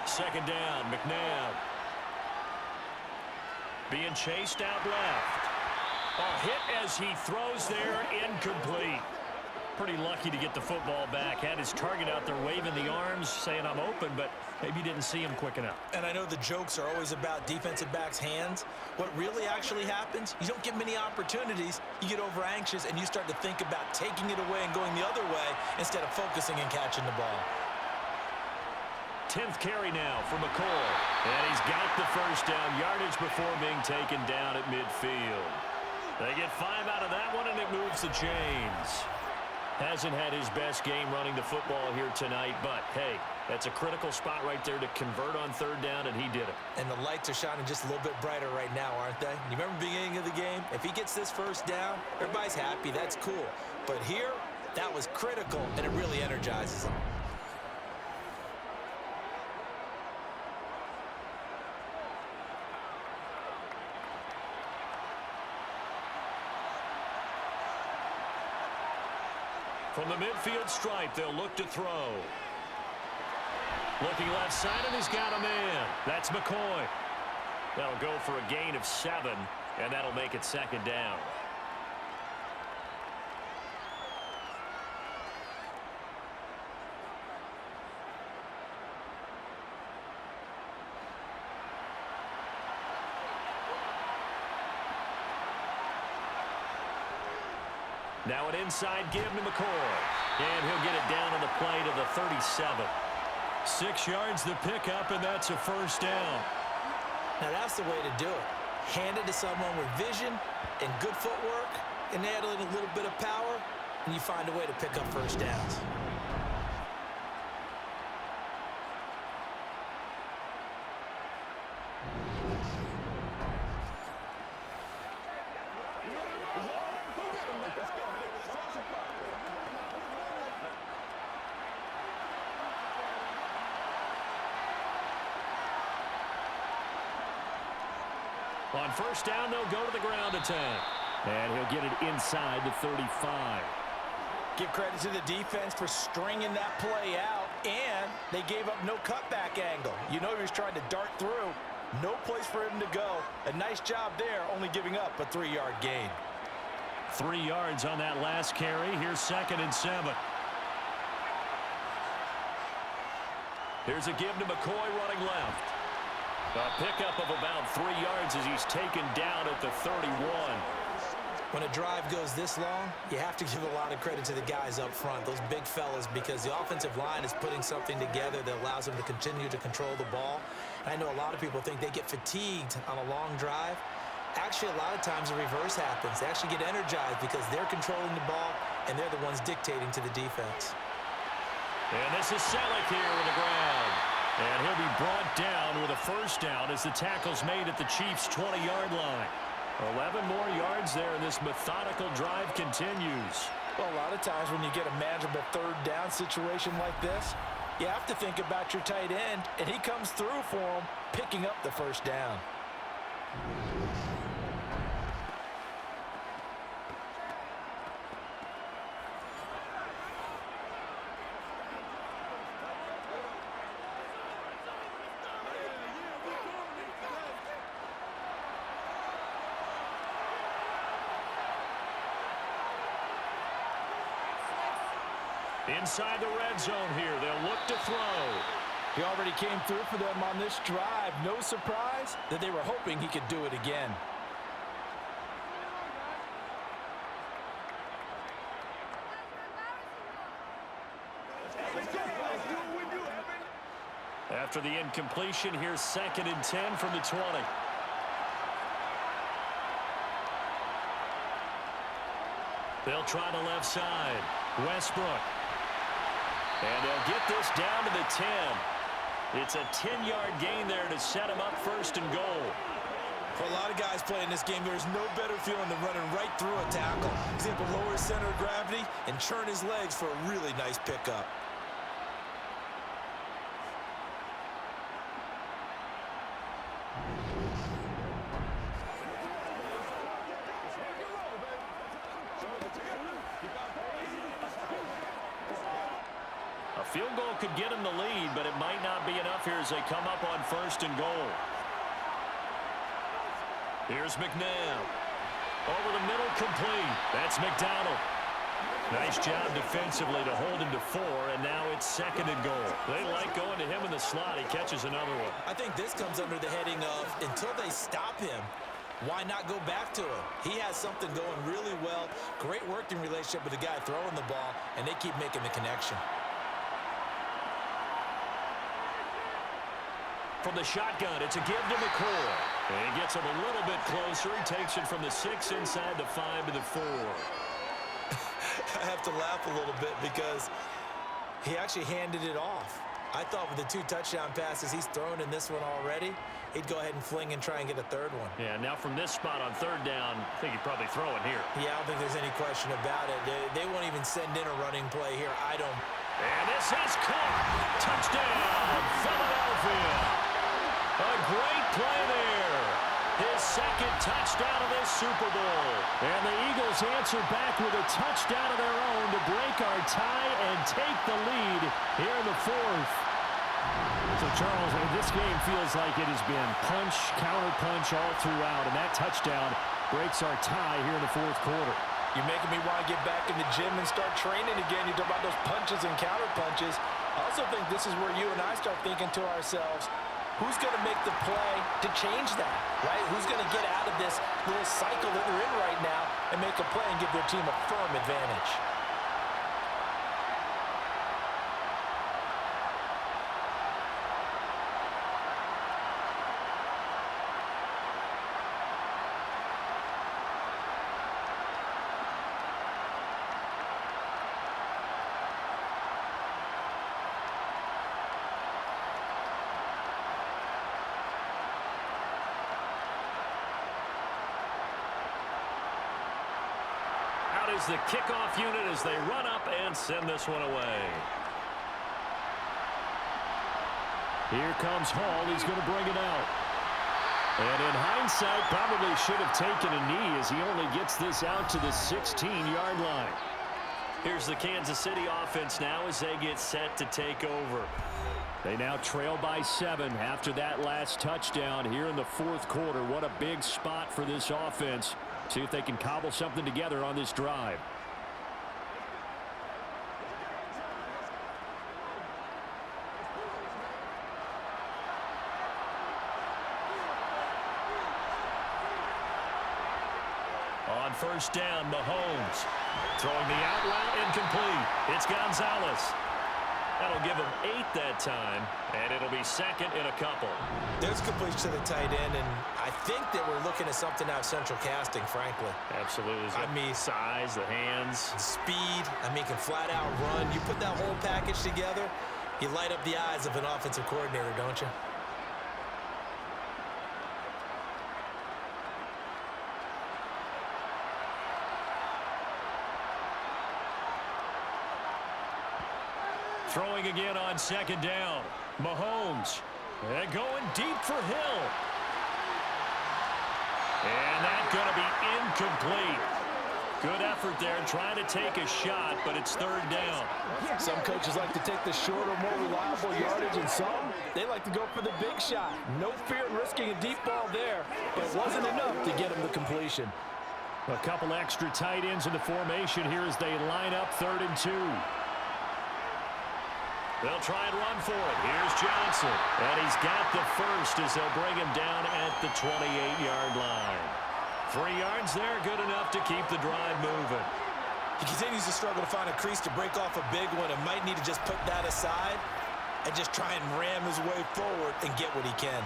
Second down, McNabb. Being chased out left. A hit as he throws there, incomplete. Pretty lucky to get the football back. Had his target out there waving the arms, saying I'm open, but maybe didn't see him quick enough. And I know the jokes are always about defensive backs' hands. What really actually happens, you don't get many opportunities. You get over anxious and you start to think about taking it away and going the other way instead of focusing and catching the ball. 10th carry now for McCoy. And he's got the first down yardage before being taken down at midfield. They get 5 out of that one, and it moves the chains. Hasn't had his best game running the football here tonight, but, hey, that's a critical spot right there to convert on 3rd down, and he did it. And the lights are shining just a little bit brighter right now, aren't they? You remember the beginning of the game? If he gets this first down, everybody's happy. That's cool. But here, that was critical, and it really energizes him. From the midfield stripe, they'll look to throw. Looking left side, and he's got a man. That's McCoy. That'll go for a gain of 7, and that'll make it 2nd down. Now an inside give to McCoy. And he'll get it down to the play to the 37. 6 yards the pickup, and that's a first down. Now that's the way to do it. Hand it to someone with vision and good footwork, and add a little bit of power, and you find a way to pick up first downs. On first down, they'll go to the ground attack. And he'll get it inside the 35. Give credit to the defense for stringing that play out, and they gave up no cutback angle. You know he was trying to dart through. No place for him to go. A nice job there, only giving up a 3-yard gain. 3 yards on that last carry. Here's 2nd and 7. Here's a give to McCoy running left. A pickup of about 3 yards as he's taken down at the 31. When a drive goes this long, you have to give a lot of credit to the guys up front, those big fellas, because the offensive line is putting something together that allows them to continue to control the ball. And I know a lot of people think they get fatigued on a long drive. Actually, a lot of times the reverse happens. They actually get energized because they're controlling the ball, and they're the ones dictating to the defense. And this is Selleck here with the ground. And he'll be brought down with a first down as the tackle's made at the Chiefs' 20-yard line. 11 more yards there, and this methodical drive continues. Well, a lot of times when you get a manageable 3rd down situation like this, you have to think about your tight end, and he comes through for him, picking up the first down. Inside the red zone here, they'll look to throw. He already came through for them on this drive. No surprise that they were hoping he could do it again. After the incompletion, here's 2nd and 10 from the 20. They'll try the left side. Westbrook. And they'll get this down to the 10. It's a 10-yard gain there to set him up 1st and goal. For a lot of guys playing this game, there's no better feeling than running right through a tackle. He's able to lower his center of gravity and churn his legs for a really nice pickup. A field goal could get him the lead, but it might not be enough here as they come up on 1st and goal. Here's McNabb. Over the middle, complete. That's McDonald. Nice job defensively to hold him to 4, and now it's 2nd and goal. They like going to him in the slot. He catches another one. I think this comes under the heading of, until they stop him, why not go back to him? He has something going really well. Great working relationship with the guy throwing the ball, and they keep making the connection. From the shotgun, it's a give to McCoy. And he gets him a little bit closer. He takes it from the 6 inside the 5 to the 4. I have to laugh a little bit because he actually handed it off. I thought with the 2 touchdown passes he's thrown in this one already, he'd go ahead and fling and try and get a 3rd one. Yeah, now from this spot on 3rd down, I think he'd probably throw it here. Yeah, I don't think there's any question about it. They won't even send in a running play here. I don't. And this is caught. Touchdown, Philadelphia. A great play there. His 2nd touchdown of this Super Bowl. And the Eagles answer back with a touchdown of their own to break our tie and take the lead here in the 4th. So, Charles, this game feels like it has been punch, counter-punch all throughout, and that touchdown breaks our tie here in the 4th quarter. You're making me want to get back in the gym and start training again. You talk about those punches and counter-punches. I also think this is where you and I start thinking to ourselves, who's going to make the play to change that, right? Who's going to get out of this little cycle that they're in right now and make a play and give their team a firm advantage? Is the kickoff unit as they run up and send this one away. Here comes Hall. He's going to bring it out. And in hindsight, probably should have taken a knee as he only gets this out to the 16-yard line. Here's the Kansas City offense now as they get set to take over. They now trail by 7 after that last touchdown here in the 4th quarter. What a big spot for this offense. See if they can cobble something together on this drive. On 1st down, Mahomes. Throwing the out route incomplete. It's Gonzalez. That'll give him 8 that time, and it'll be 2nd in a couple. There's completion to the tight end, and I think that we're looking at something out of central casting, frankly. Absolutely. I mean, size, the hands. Speed, I mean, can flat out run. You put that whole package together, you light up the eyes of an offensive coordinator, don't you? Throwing again on 2nd down. Mahomes. And going deep for Hill. And that's going to be incomplete. Good effort there trying to take a shot, but it's 3rd down. Some coaches like to take the shorter, more reliable yardage, and some, they like to go for the big shot. No fear in risking a deep ball there, but it wasn't enough to get him the completion. A couple extra tight ends in the formation here as they line up 3rd and 2. They'll try and run for it. Here's Johnson. And he's got the first as they'll bring him down at the 28-yard line. 3 yards there, good enough to keep the drive moving. He continues to struggle to find a crease to break off a big one and might need to just put that aside and just try and ram his way forward and get what he can.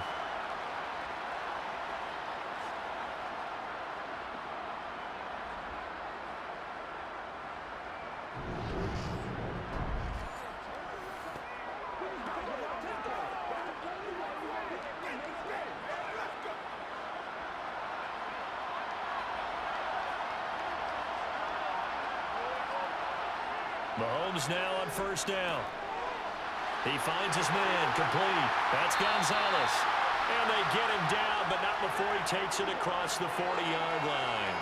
Mahomes now on first down. He finds his man, complete. That's Gonzalez. And they get him down, but not before he takes it across the 40-yard line.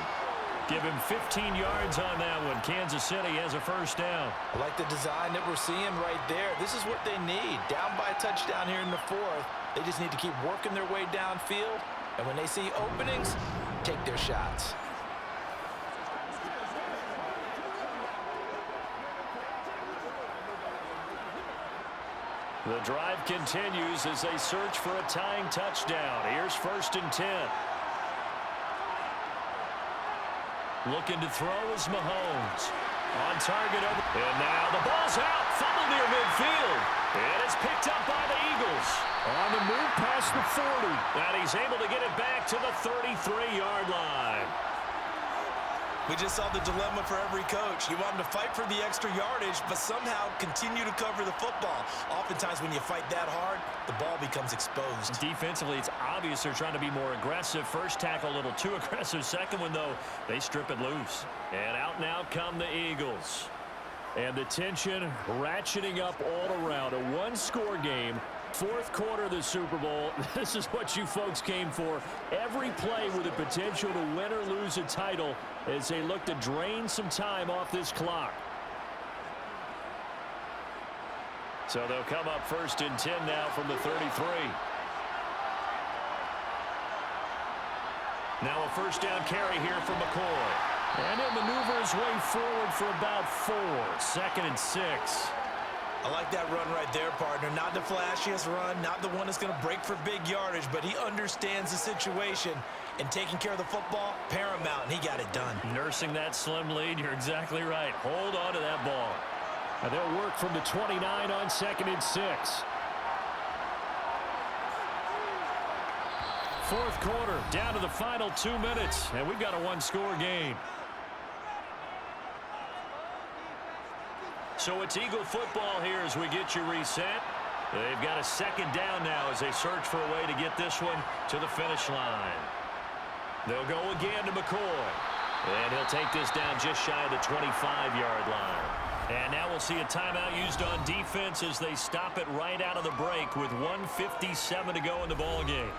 Give him 15 yards on that one. Kansas City has a first down. I like the design that we're seeing right there. This is what they need. Down by a touchdown here in the fourth. They just need to keep working their way downfield. And when they see openings, take their shots. The drive continues as they search for a tying touchdown. Here's 1st and 10. Looking to throw is Mahomes. On target over. And now the ball's out. Fumble near midfield. And it's picked up by the Eagles. On the move past the 40. And he's able to get it back to the 33-yard line. We just saw the dilemma for every coach. You want them to fight for the extra yardage, but somehow continue to cover the football. Oftentimes when you fight that hard, the ball becomes exposed. Defensively, it's obvious they're trying to be more aggressive. First tackle a little too aggressive. Second one, though, they strip it loose. And out now come the Eagles. And the tension ratcheting up all around. A one-score game. Fourth quarter of the Super Bowl. This is what you folks came for. Every play with the potential to win or lose a title as they look to drain some time off this clock. So they'll come up 1st and 10 now from the 33. Now a first down carry here for McCoy. And he'll maneuver his way forward for about 4. 2nd and 6. I like that run right there, partner. Not the flashiest run, not the one that's going to break for big yardage, but he understands the situation, and taking care of the football, paramount, and he got it done. Nursing that slim lead, you're exactly right. Hold on to that ball. And they'll work from the 29 on 2nd and 6. Fourth quarter, down to the final 2 minutes, and we've got a one-score game. So it's Eagle football here as we get you reset. They've got a 2nd down now as they search for a way to get this one to the finish line. They'll go again to McCoy. And he'll take this down just shy of the 25-yard line. And now we'll see a timeout used on defense as they stop it right out of the break with 1:57 to go in the ballgame.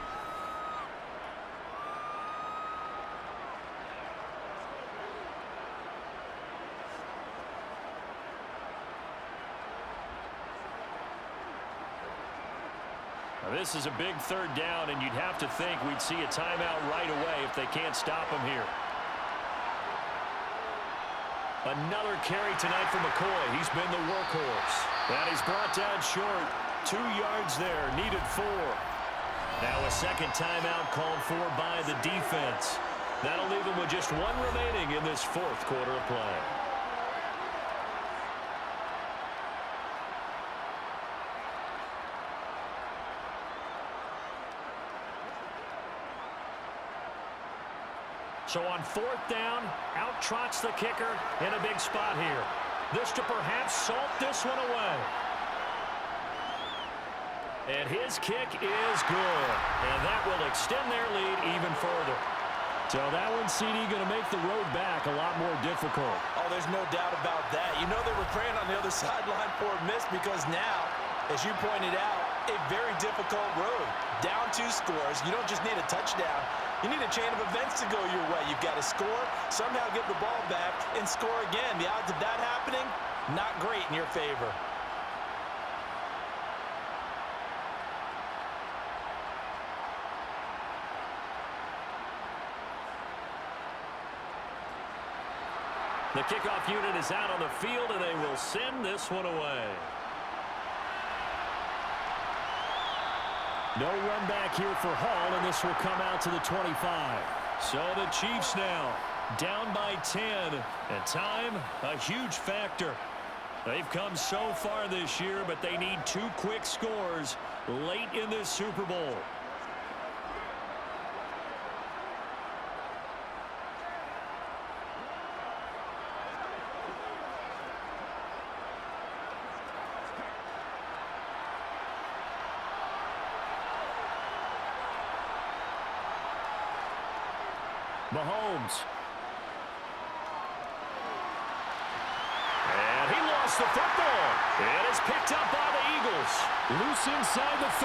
This is a big 3rd down, and you'd have to think we'd see a timeout right away if they can't stop him here. Another carry tonight for McCoy. He's been the workhorse. And he's brought down short. 2 yards there, needed 4. Now a 2nd timeout called for by the defense. That'll leave him with just 1 remaining in this 4th quarter of play. So on 4th down, out trots the kicker in a big spot here. This to perhaps salt this one away. And his kick is good. And that will extend their lead even further. So that one, CD, going to make the road back a lot more difficult. Oh, there's no doubt about that. You know they were praying on the other sideline for a miss because now, as you pointed out, a very difficult road. Down 2 scores. You don't just need a touchdown. You need a chain of events to go your way. You've got to score, somehow get the ball back, and score again. The odds of that happening, not great in your favor. The kickoff unit is out on the field, and they will send this one away. No run back here for Hall, and this will come out to the 25. So the Chiefs now down by 10, and time, a huge factor. They've come so far this year, but they need 2 quick scores late in this Super Bowl. Mahomes. And he lost the football. It is picked up by the Eagles. Loose inside the 30.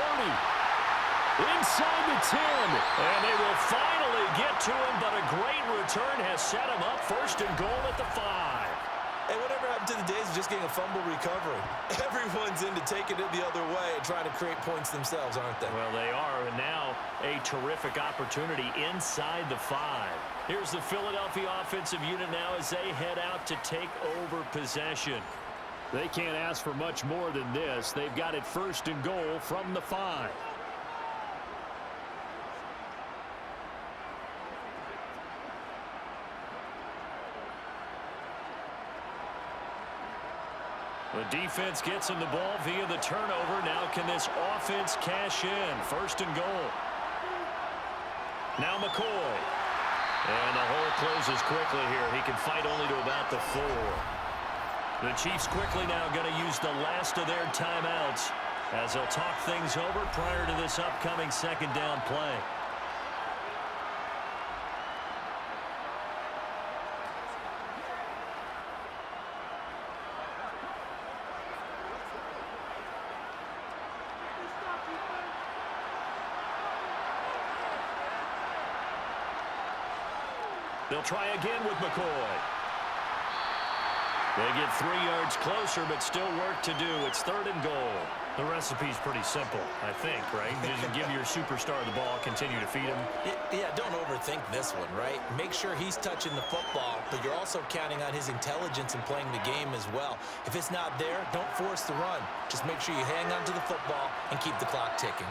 Inside the 10. And they will finally get to him, but a great return has set him up first and goal at the 5. Hey, whatever happened to the days of just getting a fumble recovery? Everyone's into taking it the other way and trying to create points themselves, aren't they? Well, they are, and now a terrific opportunity inside the 5. Here's the Philadelphia offensive unit now as they head out to take over possession. They can't ask for much more than this. They've got it first and goal from the 5. The defense gets him the ball via the turnover. Now can this offense cash in? First and goal. Now McCoy. And the hole closes quickly here. He can fight only to about the 4. The Chiefs quickly now going to use the last of their timeouts as they'll talk things over prior to this upcoming second down play. They'll try again with McCoy. They get 3 yards closer, but still work to do. It's third and goal. The recipe's pretty simple, I think, right? Just give your superstar the ball, continue to feed him. Yeah, don't overthink this one, right? Make sure he's touching the football, but you're also counting on his intelligence in playing the game as well. If it's not there, don't force the run. Just make sure you hang on to the football and keep the clock ticking.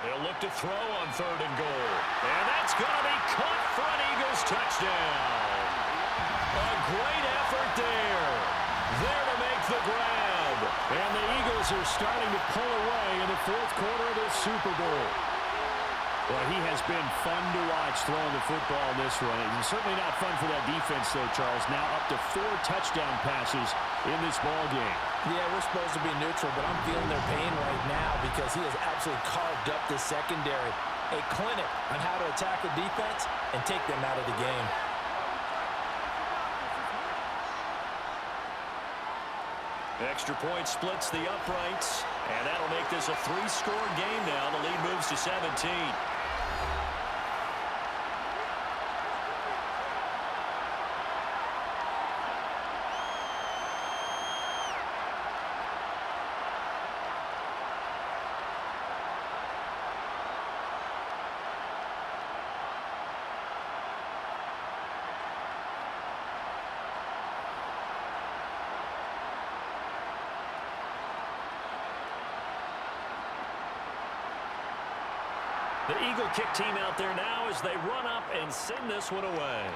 They'll look to throw on third and goal. And that's going to be caught for an Eagles touchdown. A great effort there. There to make the grab. And the Eagles are starting to pull away in the 4th quarter of this Super Bowl. Well, he has been fun to watch throwing the football in this one. It's certainly not fun for that defense, though, Charles. Now up to 4 touchdown passes in this ball game. Yeah, we're supposed to be neutral, but I'm feeling their pain right now because he has absolutely carved up the secondary. A clinic on how to attack a defense and take them out of the game. Extra point splits the uprights, and that'll make this a 3-score game now. The lead moves to 17. The Eagle kick team out there now as they run up and send this one away.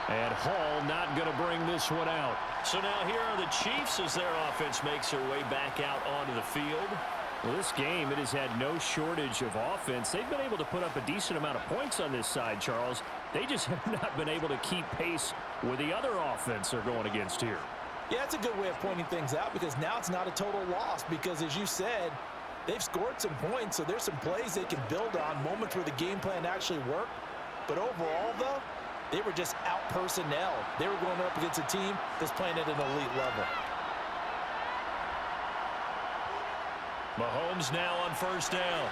And Hall not going to bring this one out. So now here are the Chiefs as their offense makes their way back out onto the field. Well, this game, it has had no shortage of offense. They've been able to put up a decent amount of points on this side, Charles. They just have not been able to keep pace with the other offense they're going against here. Yeah, that's a good way of pointing things out because now it's not a total loss because, as you said, they've scored some points, so there's some plays they can build on, moments where the game plan actually worked. But overall, though, they were just out-personnel. They were going up against a team that's playing at an elite level. Mahomes now on first down.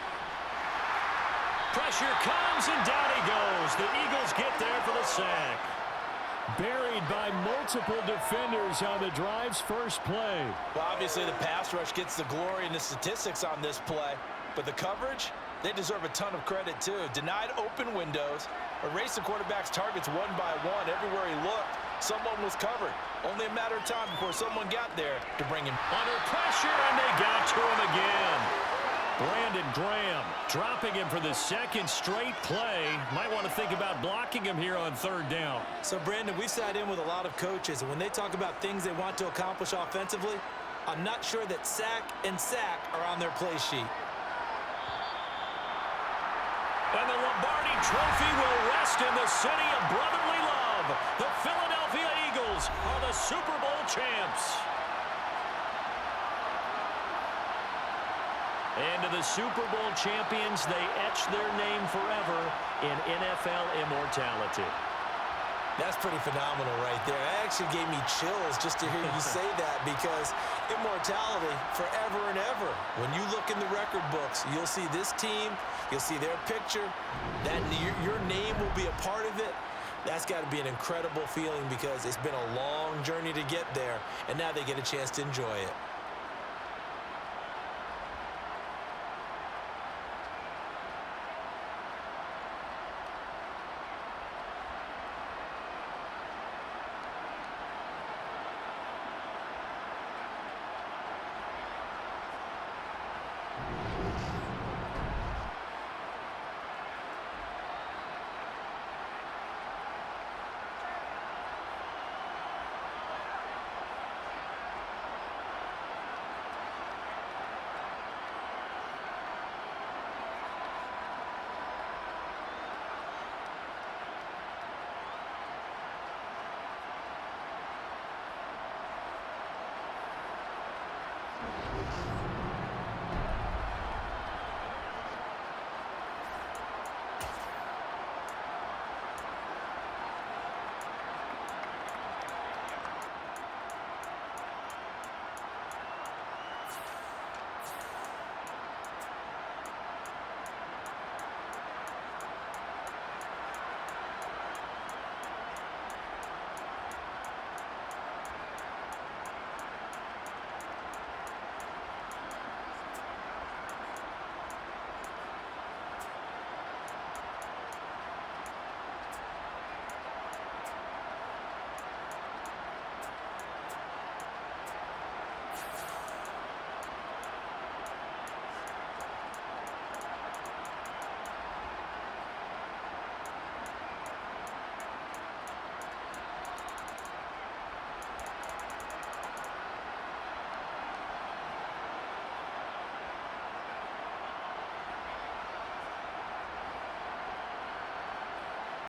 Pressure comes, and down he goes. The Eagles get there for the sack. Buried by multiple defenders on the drive's first play. Well, obviously the pass rush gets the glory and the statistics on this play, but the coverage, they deserve a ton of credit too. Denied open windows, erased the quarterback's targets one by one everywhere he looked, Someone was covered. Only a matter of time before someone got there to bring him. Under pressure, and they got to him again. Brandon Graham dropping him for the second straight play. Might want to think about blocking him here on third down. So, Brandon, we've sat in with a lot of coaches, and when they talk about things they want to accomplish offensively, I'm not sure that sack and sack are on their play sheet. And the Lombardi Trophy will rest in the city of brotherly love. The Philadelphia Eagles are the Super Bowl champs. And to the Super Bowl champions, they etch their name forever in NFL immortality. That's pretty phenomenal right there. It actually gave me chills just to hear you say that, because immortality forever and ever. When you look in the record books, you'll see this team, you'll see their picture, that your name will be a part of it. That's got to be an incredible feeling, because it's been a long journey to get there, and now they get a chance to enjoy it.